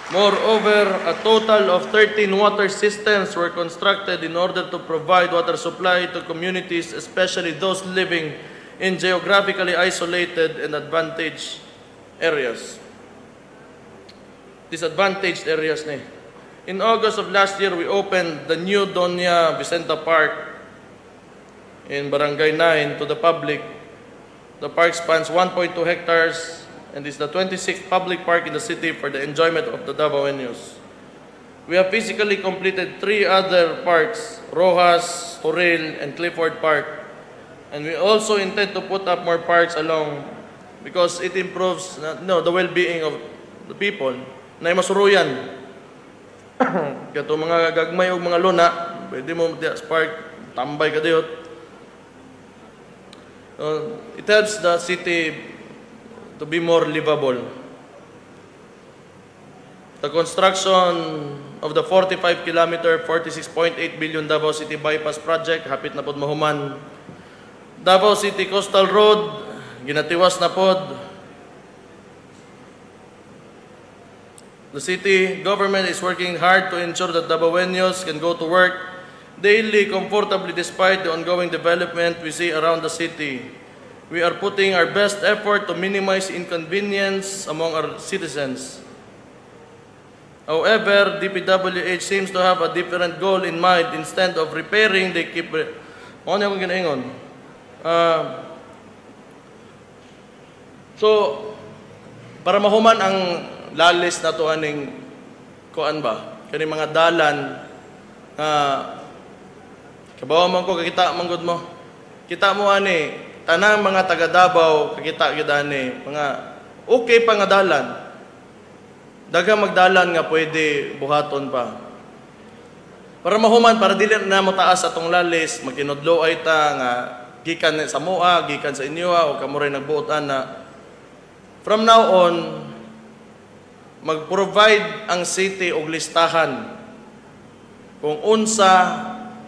Moreover, a total of 13 water systems were constructed in order to provide water supply to communities, especially those living in geographically isolated and disadvantaged areas. In August of last year, we opened the new Doña Vicenta Park in Barangay 9 to the public. The park spans 1.2 hectares and is the 26th public park in the city for the enjoyment of the Davaoenos. We have physically completed 3 other parks, Rojas, Toril, and Clifford Park. And we also intend to put up more parks along because it improves the well-being of the people. Na masuruyan. Kato mga gagmay o mga luna, pwede mo sa park, tambay ka diyot. It helps the city to be more livable. The construction of the 45-kilometer, 46.8 billion Davao City Bypass Project, hapit na pod mahuman. Davao City Coastal Road, ginatiwas na pod. The city government is working hard to ensure that Davaoenos can go to work daily comfortably despite the ongoing development we see around the city. We are putting our best effort to minimize inconvenience among our citizens. However, DPWH seems to have a different goal in mind. Instead of repairing, they keep... So, para mahuman ang lalis na to aning kuan ba kani mga dalan kabawa man ko kakita manggod mo kita mo ani tanang mga taga Davao kakita gyud ani mga okay pa nga dalan daghang magdalan nga pwede buhaton pa para mahuman para dili na mo taas atong lalis magkinudlo ay ta nga gikan sa moa gikan sa inyo o kamo ray nagbuot ana from now on mag-provide ang city og listahan kung unsa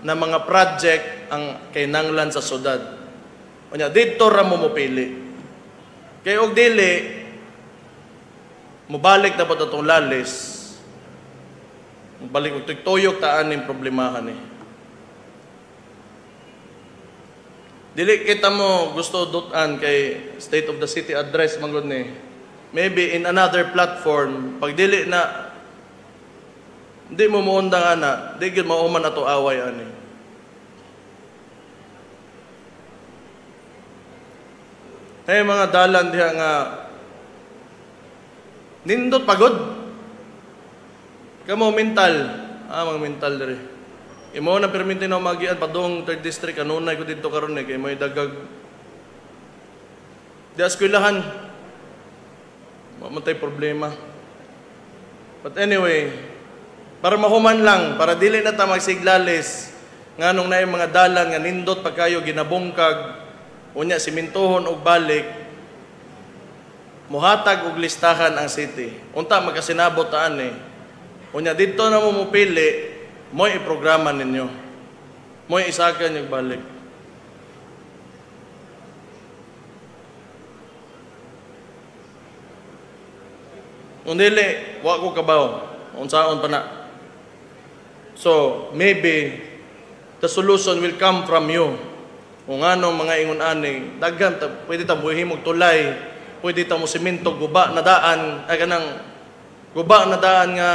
na mga project ang kinahanglan sa syudad. Unya didto ra mo mopili. Kay og dili mobalik na pod atong lalis. Mobalik og tuyok taan ning problemahan ni. Dili kita mo gusto dutan kay State of the City address manggod ni. Maybe in another platform, pag dili na, di mo muundang ana, di gyud mauman ato away ani. Hey mga dalan diha nga nindot pagod. Kamo mental, mga mental diri. Imo na perminti na magian padung 3rd district kanunay ko didto karon kay may dagag di eskwelahan. Matay problema. But anyway, para mahuman lang, para dili na ta magsiglalis, nganong na yung mga dalan nga nindot pagkayo ginabungkag, unya simintohon og balik, muhatag og listahan ang city. Unta magkasinabot taan eh. Unya dito na mo mupili, mo'y iprograma ninyo. Mo'y isakan yung balik. Kung dili, wa ko kabaw. Unsaon pa na. So, maybe, the solution will come from you. Kung anong mga ingon-ani, daghan, pwede ta buhimog tulay, pwede ta mo simento, guba na daan, ay kanang, guba na daan nga,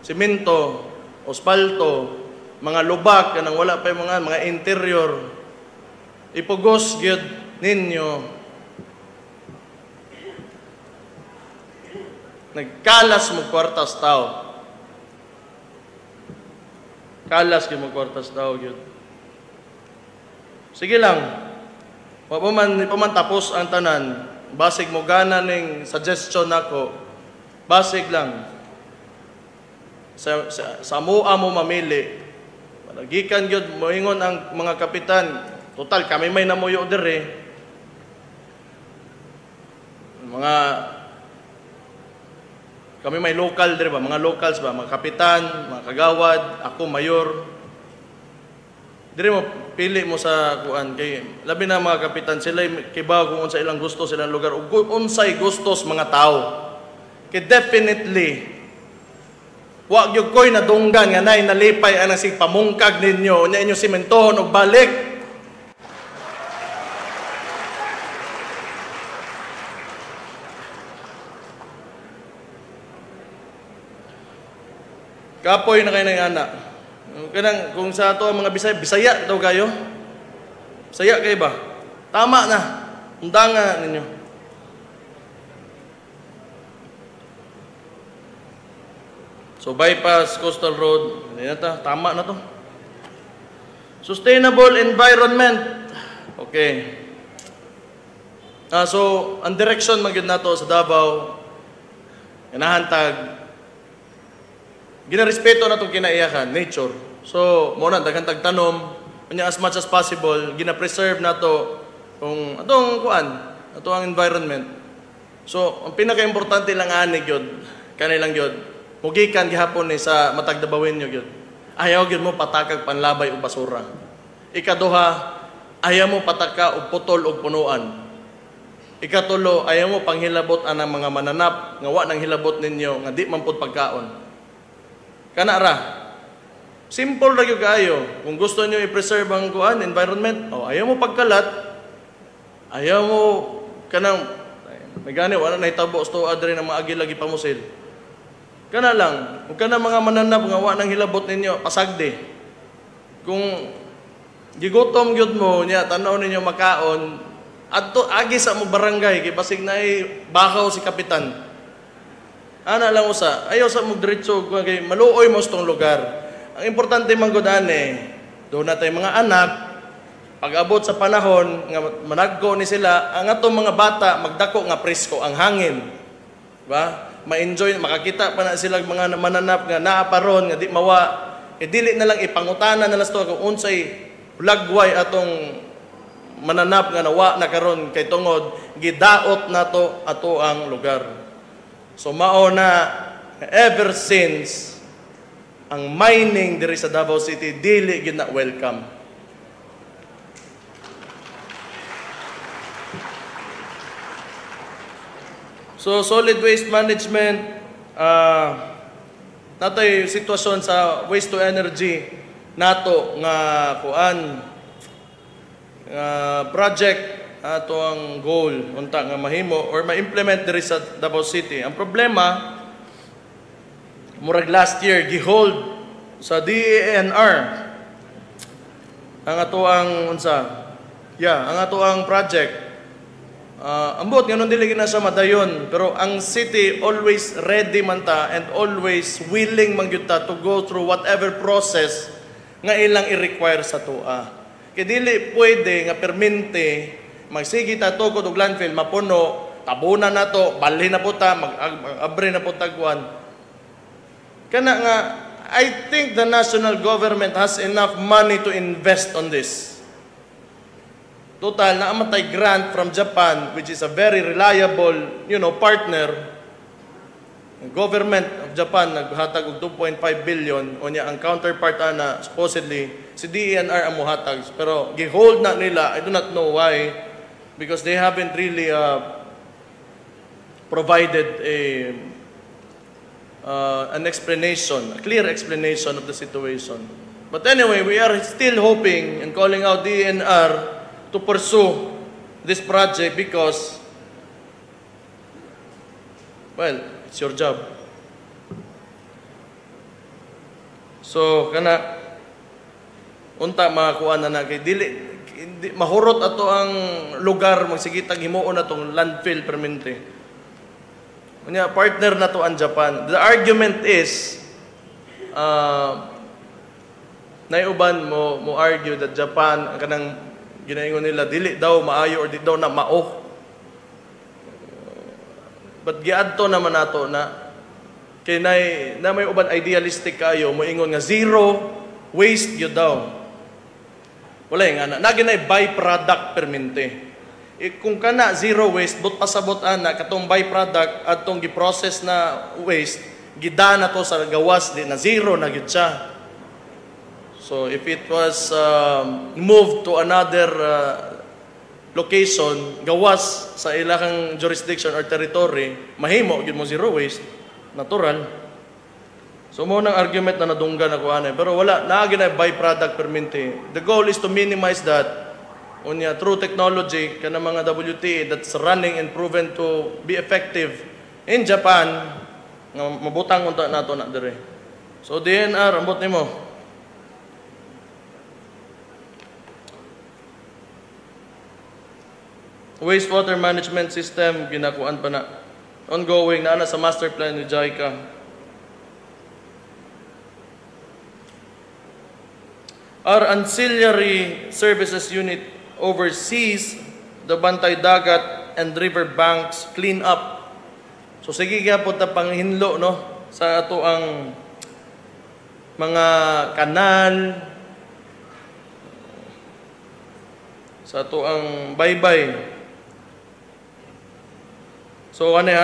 simento, ospalto, mga lubak, kanang wala pa yung mga interior, ipugos gyud ninyo. Nagkalas mo kwartas tao. Kalas gyud mo kwartas tao gyud. Sige lang. Wa pa man tapos ang tanan. Basig mo gana ning suggestion nako. Basig lang. Sa mua mo mamili. Gikan gyud moingon ang mga kapitan. Total kami may namuyo dire. Kami may local dire ba? Mga locals ba? Mga kapitan, mga kagawad, ako mayor. Dire mo pili mo sa kuan kay labi na mga kapitan sila kibaw kung unsa ilang gusto silang lugar ug unsay gustos mga tao. Kay definitely wa gyud koy nadunggan nga nay nalipay ang sig pamungkag ninyo nya inyo sementohon og balik. Kapoy na kayo ng anak. Kanang kung sa ato ang mga Bisaya daw kayo. Bisaya kayo ba? Tama na. Undanga ninyo. So bypass coastal road, hindi na ta, tama na to. Sustainable environment. Okay. So ang direction magyud nato sa Davao kinahantag ginarespeto na itong kinaiyakan, nature. So, muna, daghang tagtanom, as much as possible, gina-preserve na ito atong ang environment. So, ang pinaka-importante lang anig yun, kanilang yun, mugikan gihapon sa matagdabawin nyo yun. Ayaw yun mo patakag panlabay o basura. Ikaduha, ayaw mo pataka o putol o punuan. Ikatulo, ayaw mo panghilabot anang mga mananap, nga wa nang hilabot ninyo, nga di man pud pagkaon. Kana ra. Simple ra gyud kaayo. Kung gusto niyo i-preserve ang environment, ayaw mo pagkalat. Ayaw mo kanang nagani wala na hitabo sto adre ng mga agi lagi pamusil. Kana lang, kung kana mga mananap nga wa nang hilabot ninyo, pasagde. Kung gigutom gyud mo nya tan-aw ninyo makaon, adto agi sa mo barangay kay basig na bakaw si kapitan. Ana lang usa, ayaw sa mugdiretso kay maluoy mo stong lugar. Ang importante man gud do na tay mga anak pag-abot sa panahon nga managko ni sila, ang atong mga bata magdako nga presko ang hangin. Ba? Ma-enjoy, makakita pa na sila mga mananap nga naa paron nga di mawa. Dili na lang ipangutana na lasto kung unsay lagway atong mananap nga nawa na karon kay tungod gidaot nato ato ang lugar. So mao na ever since ang mining diri sa Davao City dili gyud na welcome. So solid waste management natay sitwasyon sa waste to energy nato nga project ato ang goal unta nga mahimo or ma-implement diri sa Davao City. Ang problema murag last year gihold sa DENR ang ato ang ang ato ang project. Ambot ngayon dili na sa madayon pero ang city always ready man ta and always willing man gyud ta to go through whatever process nga ilang i-require sa tua. Kay dili pwede nga permente magsigi ta tugod og landfill mapuno tabunan nato balhin na po ta mag-abre na po tagwan kana nga I think the national government has enough money to invest on this. Total na amatay grant from Japan which is a very reliable partner. Government of Japan naghatag og 2.5 billion unya ang counterpart ana supposedly si DENR ang mohatag pero gihold na nila. I do not know why. Because they haven't really provided an explanation, a clear explanation of the situation. But anyway, we are still hoping and calling out DENR to pursue this project because, well, it's your job. So, unta makakuha na kay dili mahurot ato ang lugar magsigitag himuon atong landfill permanente. Unya partner na to ang Japan. The argument is naiuban mo argue that Japan ang kanang ginaingon nila dili daw maayo or di daw na mao. But giadto naman nato na kay na may uban idealistic kayo mo ingon nga zero waste gyud daw. Wala nga na ginay byproduct permente. Kung kana zero waste but pasabot ana katong byproduct atong gi-process na waste gidana to sa gawas di na zero na gyud siya. So if it was moved to another location gawas sa ilang jurisdiction or territory mahimo gyud mo zero waste natural. So mo nang argument na nadunggan ako anay pero wala na byproduct permente. The goal is to minimize that unya through technology kana mga WTE that's running and proven to be effective in Japan nga mabutang unta nato na dire. So DNR ambot nimo. Wastewater management system ginakuan pa na ongoing na sa master plan ni JICA. Our ancillary services unit oversees the bantay dagat and river banks clean up. So sige ka po ta panghinlo no sa ato ang mga kanal sa ato ang baybay. So ano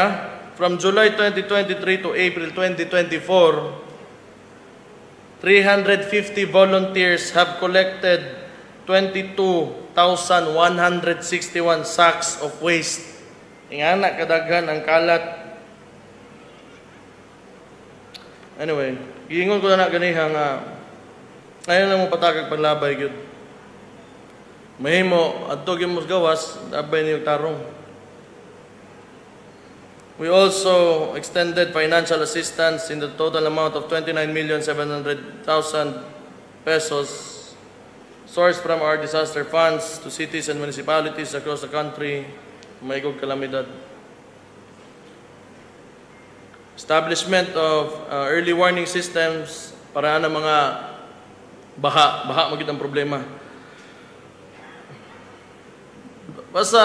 from July 2023 to April 2024 350 volunteers have collected 22,161 sacks of waste. Ingana kadaghan ang kalat. Anyway, giingon ko na ganiha nga ngayon lang mo patagag panlabay gyud. Mahimo adto gyud mo gawas abay niyo tarong. We also extended financial assistance in the total amount of 29,700,000 pesos sourced from our disaster funds to cities and municipalities across the country may kalamidad. Establishment of early warning systems para na mga baha magid ang problema. Basta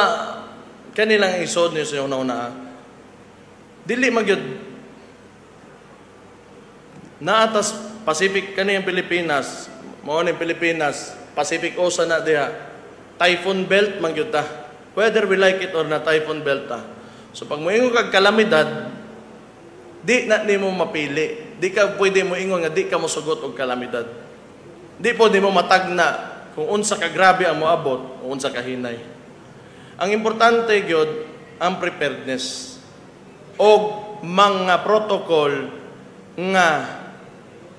kanilang isod niyo sa una-una. Dili magyud naatas Pacific kaniyang Pilipinas mao ni Pilipinas Pacific Ocean na diha typhoon belt man gyud ta whether we like it or not typhoon belt ta. So pag moingon kag kalamidad di na nimo mapili, di ka pwede mo ingon nga di ka mosugot og kalamidad, di pwede mo matagna kung unsa ka grabe ang moabot o unsa ka hinay. Ang importante gyud ang preparedness og mga protocol nga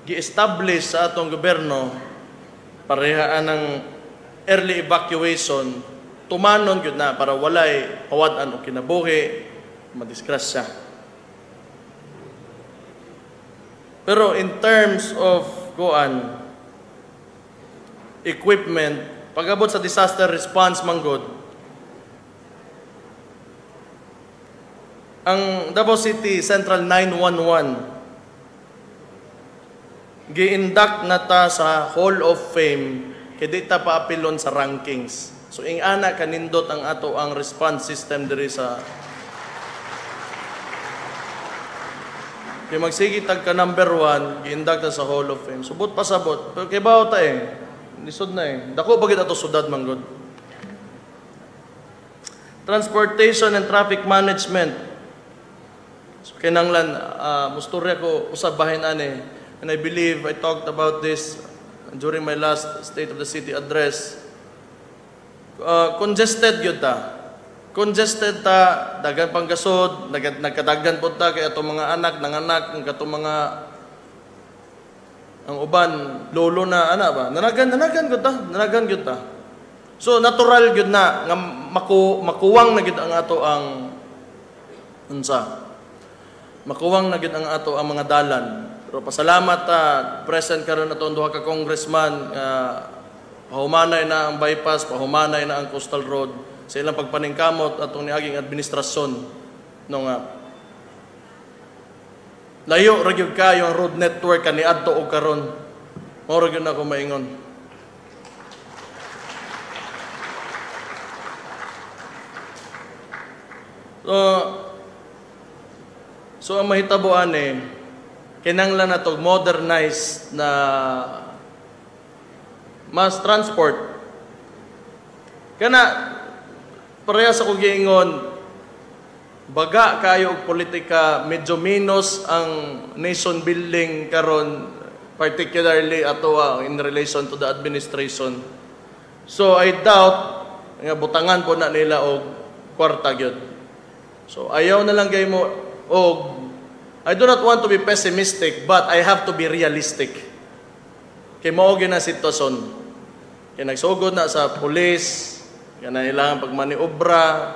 gi-establish sa atong gobyerno parehaan ng early evacuation tumanon gyud na para walay hawad-an o kinabuhi madisgrasya. Pero in terms of equipment pag-abot sa disaster response manggod ang Davao City Central 911 gi-induct na ta sa Hall of Fame kay di ta paapilon sa rankings. So ingana kanindot ang ato ang response system diri sa kay magsigi tag ka number 1 gi-induct na sa Hall of Fame. Subot pasabot pero kay bawo ta lisod na dako bagid ato sudad manggod. Transportation and traffic management. So kinanglan musturya ko usab bahin ani and I believe I talked about this during my last State of the City address. Congested gyud ta. Congested ta dagan pang gasod, nagkadaghan pud ta kay atong mga anak nanganak ng katong mga ang uban lolo na ana ba. Nanagan gyud ta. So natural gyud na nga makuwang na gyud ang ato ang makuwang na gid ang ato ang mga dalan. Pero pasalamat present karon nato duha ka congressman Pahumanay na ang bypass, pahumanay na ang coastal road sa ilang pagpaningkamot atong niaging administrasyon no nga. Layo ra gyud kayo ang road network kaniadto og karon. Mao ra gyud ako maingon. So ang mahitabuan kinahanglan nato modernize na mass transport. Kana parehas ako giingon, baga kayo og politika, medyo minus ang nation building karon, particularly ato in relation to the administration. So I doubt nga butangan po na nila og kwarta gyud. So ayaw na lang gay mo og I do not want to be pessimistic, but I have to be realistic. Kay mao gyud na sitwasyon. Kay nagsugod na sa police, kana ilang pagmaniobra,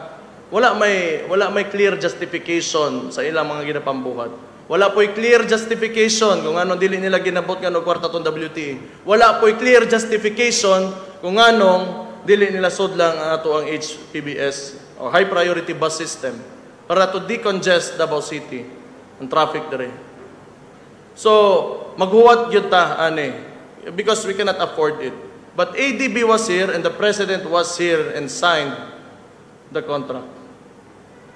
wala may clear justification sa ilang mga ginapambuhat. Wala po'y clear justification kung ano dili nila ginabot nga og kwarta tong WTE. Wala po'y clear justification kung anong dili nila sudlang ato ang HPBS o High Priority Bus System para to decongest Davao City ang traffic dire. So maghuwat gyud ta because we cannot afford it. But ADB was here and the President was here and signed the contract.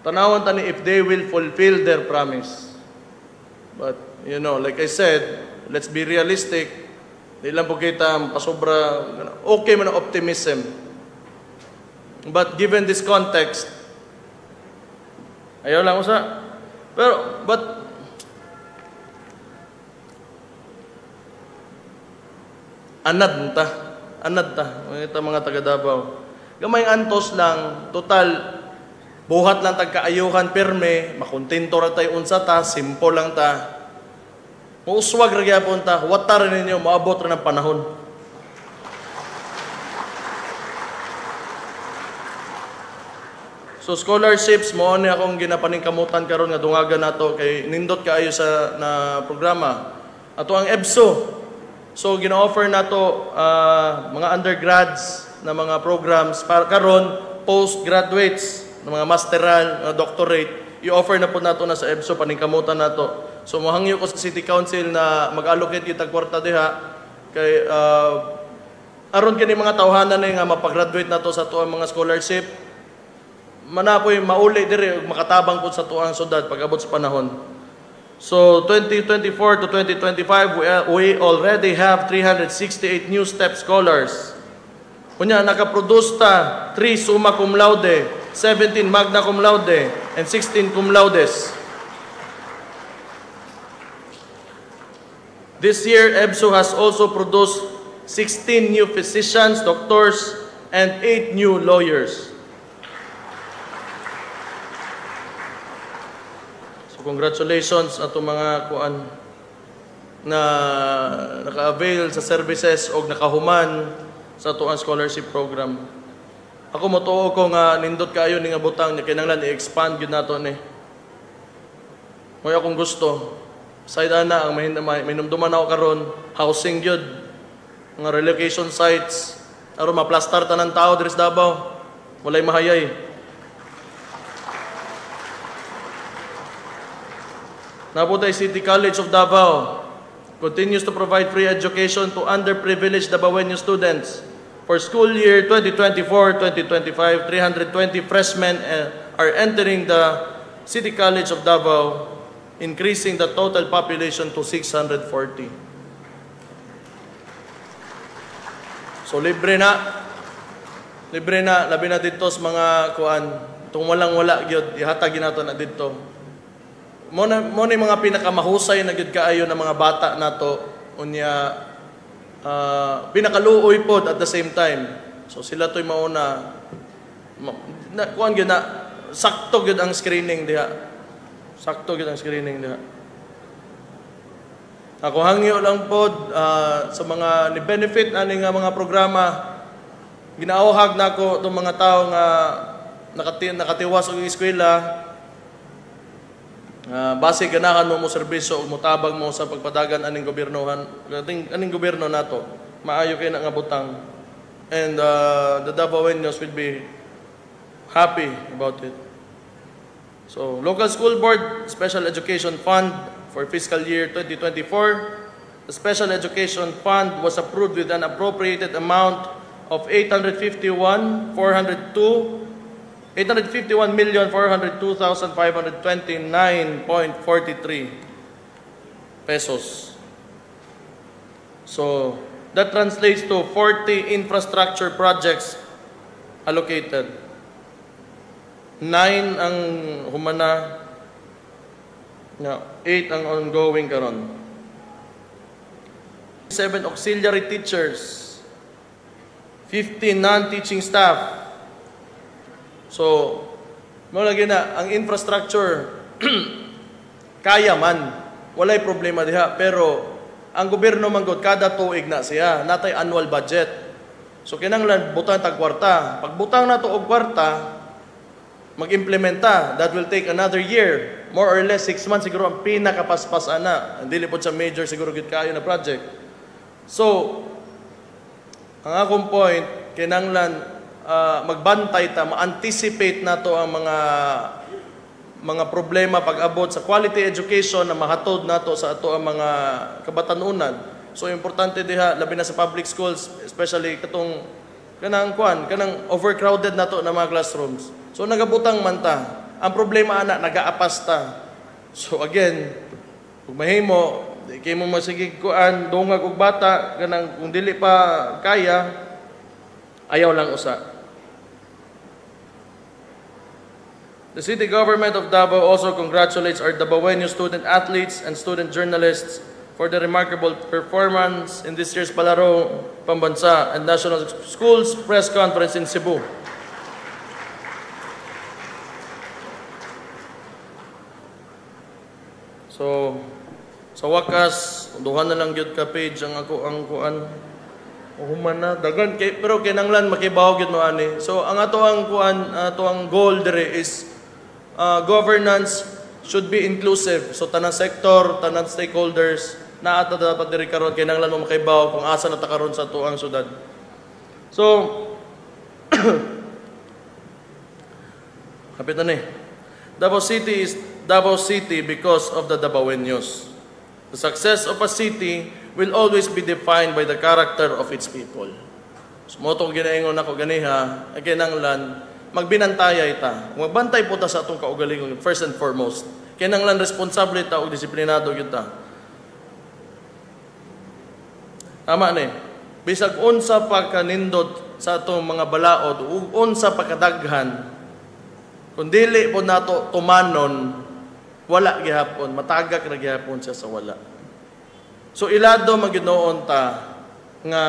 Tanawon tani if they will fulfill their promise. But, you know, like I said, let's be realistic. Di lang po kita pasobra, okay man ang optimism. But given this context, ayaw lang usa. Pero, but, anad ta, mga taga Davao. Gamay antos lang, total, buhat lang tagkaayuhan perme, makontento ra tayo unsa ta, simple lang ta. Muuswag ra gyapon ta, watar ninyo maabot ra ng panahon. So scholarships mo ni akong ginapaningkamutan karon nga dungagan nato kay nindot kaayo sa na programa. Ato ang EBSO. So gina-offer nato mga undergrads na mga programs para karon postgraduates ng mga masteral, doctorate, i-offer na po nato na sa EBSO, paningkamutan nato. So mohangyo ko sa City Council na mag-allocate yung tagkwarta diha kay aron kini mga tawhanan nga mapag-graduate nato sa tuang mga scholarship. Manapoy mauli diri ug makatabang pud sa tuang syudad pag-abot sa panahon. So 2024 to 2025 we already have 368 new STEP scholars. Kunya nakaproduce ta 3 summa cum laude, 17 magna cum laude, and 16 cum laudes. This year, EBSO has also produced 16 new physicians, doctors, and 8 new lawyers. So congratulations ato mga kuan na naka-avail sa services o nakahuman sa tuang scholarship program. Ako motuo ko nga nindot kayo ni nga butang niya kinahanglan i-expand gyud nato ni. Moy akong gusto. Side ana ang minumduman ako karon housing gyud nga relocation sites aron maplastar tanan tao diri sa Davao. Walay mahayay. Naputay City College of Davao continues to provide free education to underprivileged Davaoeño students. For school year 2024-2025, 320 freshmen are entering the City College of Davao, increasing the total population to 640. So libre na, labi na dito sa mga kuan, itong walang-wala gyud ihatag nato na dito. Mo ni mga pinakamahusay na gyud kaayo ng mga bata nato unya pinakaluoy pod at the same time. So sila to'y mauna kuan gyud na sakto gyud ang screening diha. Sakto gyud ang screening diha. Ako hangyo lang pod sa mga ni benefit ani nga mga programa ginaawhag nako tong mga tawo nga nakatiwas og eskwela. Base ganahan mo serbisyo ug motabang mo sa pagpadagan aning gobyernohan aning gobyerno nato maayo kay na nga butang and the Davaoenos will be happy about it. So, Local School Board Special Education Fund for fiscal year 2024. The Special Education Fund was approved with an appropriated amount of 851,402,529.43 pesos. So, that translates to 40 infrastructure projects allocated. 9 ang humana, 8 ang ongoing karon. 7 auxiliary teachers, 15 non-teaching staff. So, lagi na, ang infrastructure, kaya man, walay problema diha, pero ang gobyerno manggod, kada tuig na siya, natay annual budget. So, kinanglan, butang tag-kwarta. Pag butang na to og kwarta, mag-implementa, that will take another year. More or less, 6 months siguro ang pinakapaspasan na. Hindi po sa major siguro gid kayo na project. So, ang akong point, kinanglan magbantay ta, ma-anticipate na to ang mga problema pag-abot sa quality education na mahatod na to sa ato ang mga kabatanunan. So, importante diha, labi na sa public schools, especially katong kanang overcrowded na to na mga classrooms. So, nagabutang man ta. Ang problema ana, nag-aapas ta. So, again, kung mahimo, di kayo mo masigig kuan, dungag og bata, kanang kung dili pa kaya, ayaw lang usa. The city government of Davao also congratulates our Davaoeño student athletes and student journalists for the remarkable performance in this year's Palaro Pambansa and National Schools Press Conference in Cebu. So, sa wakas, duha na lang gyud ka page ang ako ang kuan. Human na dagan kay pero kinanglan makibaw gyud mo ani. So, ang ato ang kuan, ato ang goal dire is governance should be inclusive. So, tanang sector, tanang stakeholders na ato dapat diri karon kinanglan mo makibaw kung asa na ta karon sa tuang syudad. So, kapit na ni. Davao City is Davao City because of the Davaoenos. The success of a city will always be defined by the character of its people. So, mo itong ginaingon ako ganiha, ay kinanglan, magbinantayay ta. Magbantay po ta sa atong kaugalingon, first and foremost. Kinanglan, responsable ta o disiplinado kita. Tama ni. Bisag unsa pa kanindot sa atong mga balaod, unsa pa kadaghan, kung dili po nato tumanon, wala gihapon, matagak na gihapon siya sa wala. So ilado maginoon ta nga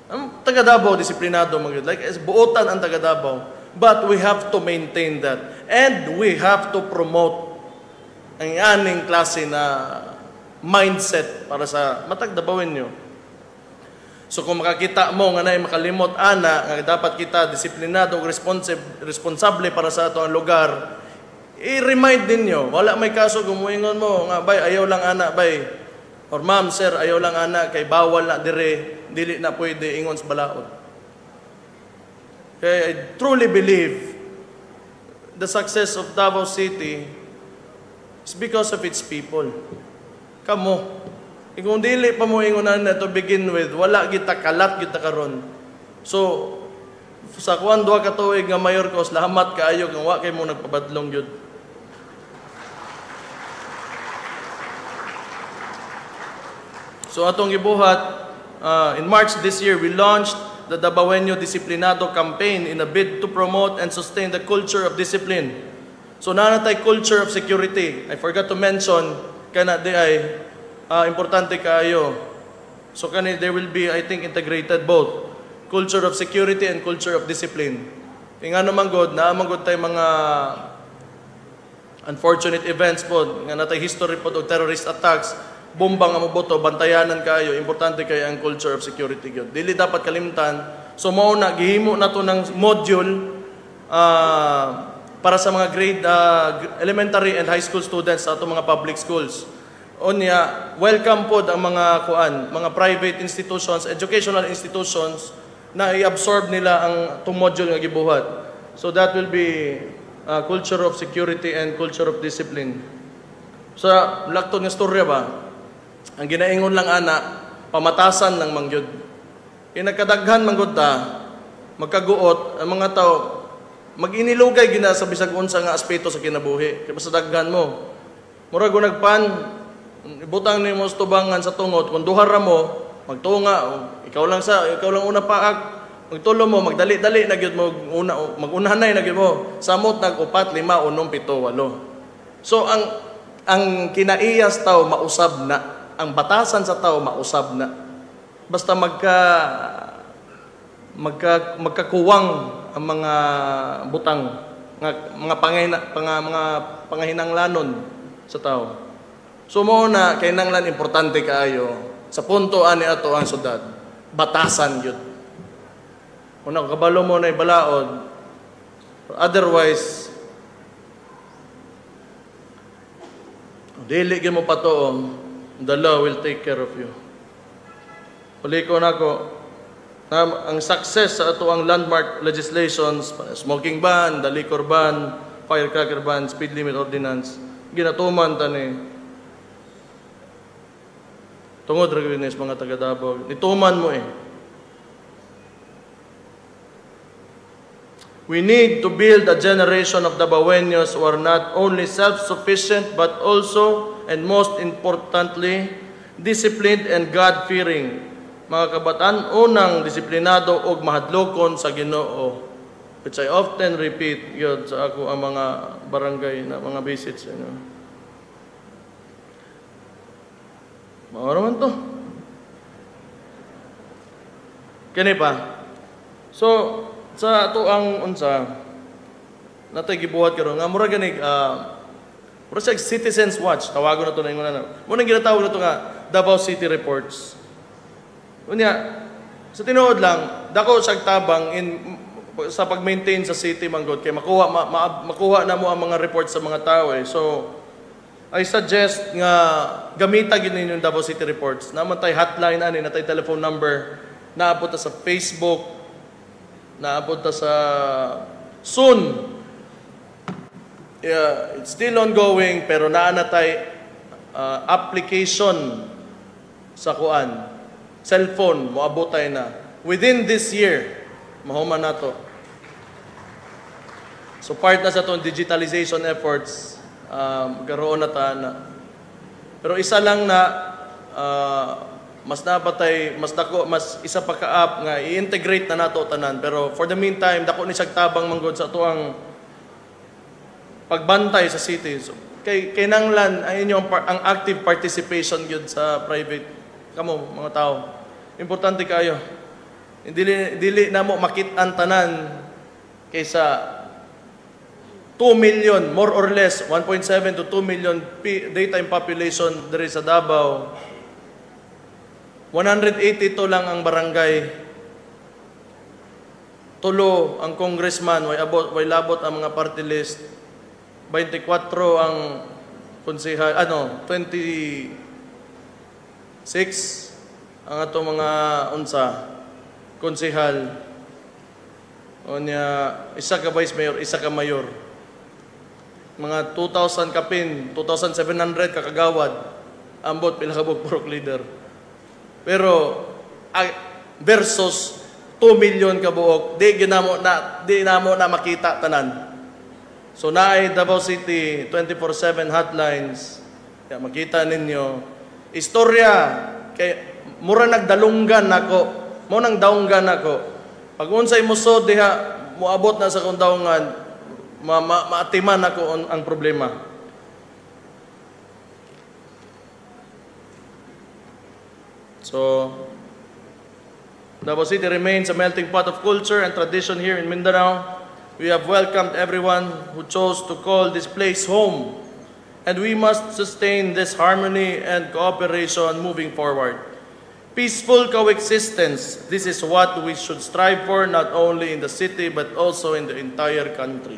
ang taga Davao disiplinado magid like buotan ang taga Davao, but we have to maintain that and we have to promote ang aning klase na mindset para sa matag Davaoenyo. So kung makakita mo nga nay makalimot ana nga dapat kita disiplinado ug responsable para sa ato ang lugar, i-remind ninyo, wala may kaso gumuingon mo nga bay ayaw lang ana bay or ma'am sir ayaw lang ana kay bawal na dire, dili na pwede ingon sa balaod. Okay, I truly believe the success of Davao City is because of its people. Kamo, kung dili pa mo ingonan na to begin with, wala kita kalat kita karon. So sa kuan duha ka tuig nga mayor ko, salamat kaayo kung wa kay mo nagpabadlong gyud. So atong gibuhat, in March this year, we launched the Davaoenyo Disiplinado campaign in a bid to promote and sustain the culture of discipline. So nanatay culture of security. I forgot to mention, kana di ay importante kaayo. So kani there will be, I think, integrated both culture of security and culture of discipline. Nga naman god, naamang god tay mga unfortunate events po, nga natay history po og terrorist attacks, bombang ang boto, bantayanan kayo, importante kayo ang culture of security gyud. Dili dapat kalimtan. So mao na gihimo na to ng module para sa mga grade elementary and high school students sa atong mga public schools. Unya, welcome po ang mga mga private institutions, educational institutions na i-absorb nila ang itong module nga gibuhat. So that will be culture of security and culture of discipline. Sa lakton nga storya ba, ang ginaingon lang ana, pamatasan ng mangyod. Inagkadaghan manggod ta, magkaguot, ang mga tao, mag-inilugay gina sa bisag unsa nga aspeto sa kinabuhi. Kaya sa daghan mo, murag nagpan, ibutang ni mo sa tubangan sa tungot, kung duhara mo, magtunga, ikaw lang una paag, magtulo mo, magdali-dali na gyud mo, magunanay na gyud mo, samot nag-upat, 5, 6, 7, 8. So ang kinaiyas tao mausab na, ang batasan sa tao mausab na. Basta magkakuwang ang mga butang, mga pangahinanglanon sa tao. So mo na kinahanglan importante kaayo sa punto ani ato ang syudad. Batasan gyud. Una kabalo mo na ibalaod. Otherwise dili gyud mo patuong, the law will take care of you. Uliko nako na ang success sa ato ang landmark legislations, smoking ban, the liquor ban, firecracker ban, speed limit ordinance, ginatuman tani tungod ra gyud mga taga Davao. Nituman mo eh. We need to build a generation of Davaoenos who are not only self-sufficient but also, and most importantly, disciplined and God-fearing. Mga kabataan, unang disiplinado o mahadlokon sa Ginoo. Which I often repeat yun sa ako ang mga barangay na mga visits. Mga naman to. Kani pa. So, sa ato ang unsa natay gibuhat karon nga mura gani mura sa Citizens Watch tawagon na to na ingon na. Muna ginatawag na to nga Davao City Reports. Unya sa tinuod lang dako sa tabang sa pag-maintain sa city manggod kay makuha na mo ang mga reports sa mga tao eh. So I suggest nga gamita gid ninyo yung Davao City Reports. Naman tay hotline ani, natay telephone number, naabot ta sa Facebook, naabot ta sa soon. Yeah, it's still ongoing pero naa na tay application sa kuan. Cellphone moabot tay na. Within this year, mahuman nato. So part na sa tong digitalization efforts. Garoon na ta na. Pero isa lang na mas napatay, mas isa pa ka-up nga i-integrate na nato tanan. Pero for the meantime, dako ni sagtabang manggod sa tuang pagbantay sa city. So, kinanglan ang inyong ang active participation gyud sa private kamo mga tao. Importante kayo. Dili na mo makit-an tanan kaysa 2 million, more or less, 1.7 to 2 million daytime population diri sa Davao. 182 lang ang barangay. Tulo ang congressman, way labot ang mga party list. 24 ang konsehal, 26 ang ato mga konsehal. Onya, isa ka vice mayor, isa ka mayor. Mga 2,000 kapin, 2,700 kakagawad, ambot pila ka purok leader. Pero versus 2 million ka buok, di namo na makita tanan. So naay Davao City 24/7 hotlines. Kaya makita ninyo istorya kay mura nagdalunggan nako, mo nang daunggan nako. Pag unsay musod diha moabot na sa kundaungan, maatiman ako ang problema. So, Davao City remains a melting pot of culture and tradition here in Mindanao. We have welcomed everyone who chose to call this place home, and we must sustain this harmony and cooperation moving forward. Peaceful coexistence, this is what we should strive for not only in the city but also in the entire country.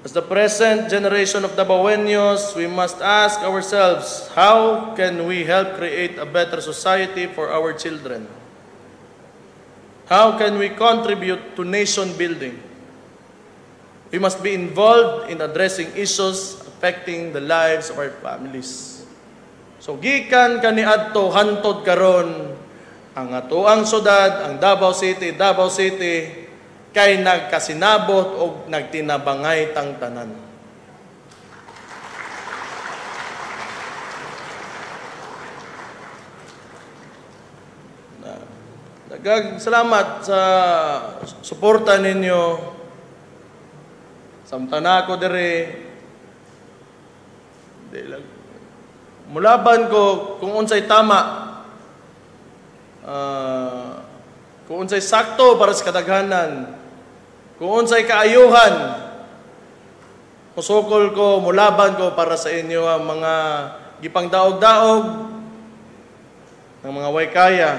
As the present generation of Davaoenos, we must ask ourselves, how can we help create a better society for our children? How can we contribute to nation building? We must be involved in addressing issues affecting the lives of our families. So gikan kaniadto hantod karon ang atoang syudad, ang Davao City, kay nagkasinabot o nagtinabangay tang tanan. Daghang salamat sa suporta ninyo. Samtana ko dire. Mulaban ko kung unsay tama. Kung unsay sakto para sa kadaghanan. Kung unsay kaayuhan. Musukol ko, mulaban ko para sa inyo ang mga gipangdaog-daog ng mga way kaya.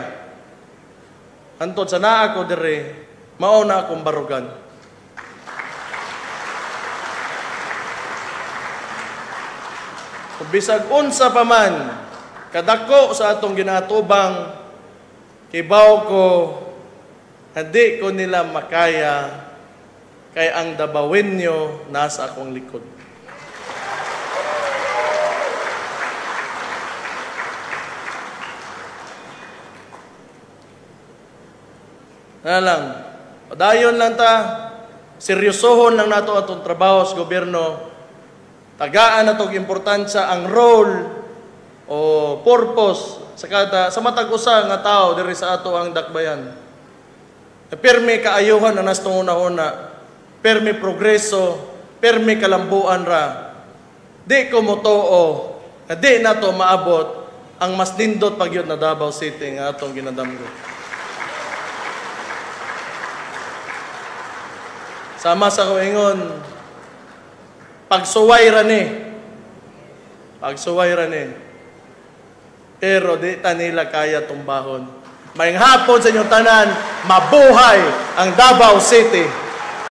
Antod sa naa ko dire, mao na akong barugan. Kung bisag unsa pa man, kadako sa atong ginatubang, kibaw ko, hindi ko nila makaya, kay ang dabawin nyo nasa akong likod. Lang, padayon lang ta, seryosohon lang nato atong trabaho sa gobyerno, tagaan natong importansya ang role o purpose sa matag usa nga tao diri sa ato ang dakbayan. Permi kaayuhan na nastong una-una, permi progreso, permi kalambuan ra. Di ko motoo, di nato maabot ang mas nindot pagyud na Davao City nga atong ginadamgo. Sama sa kuingon, pagsuway ra ni. Pero di ta nila kaya tumbahon. Maayong hapon sa inyong tanan, mabuhay ang Davao City.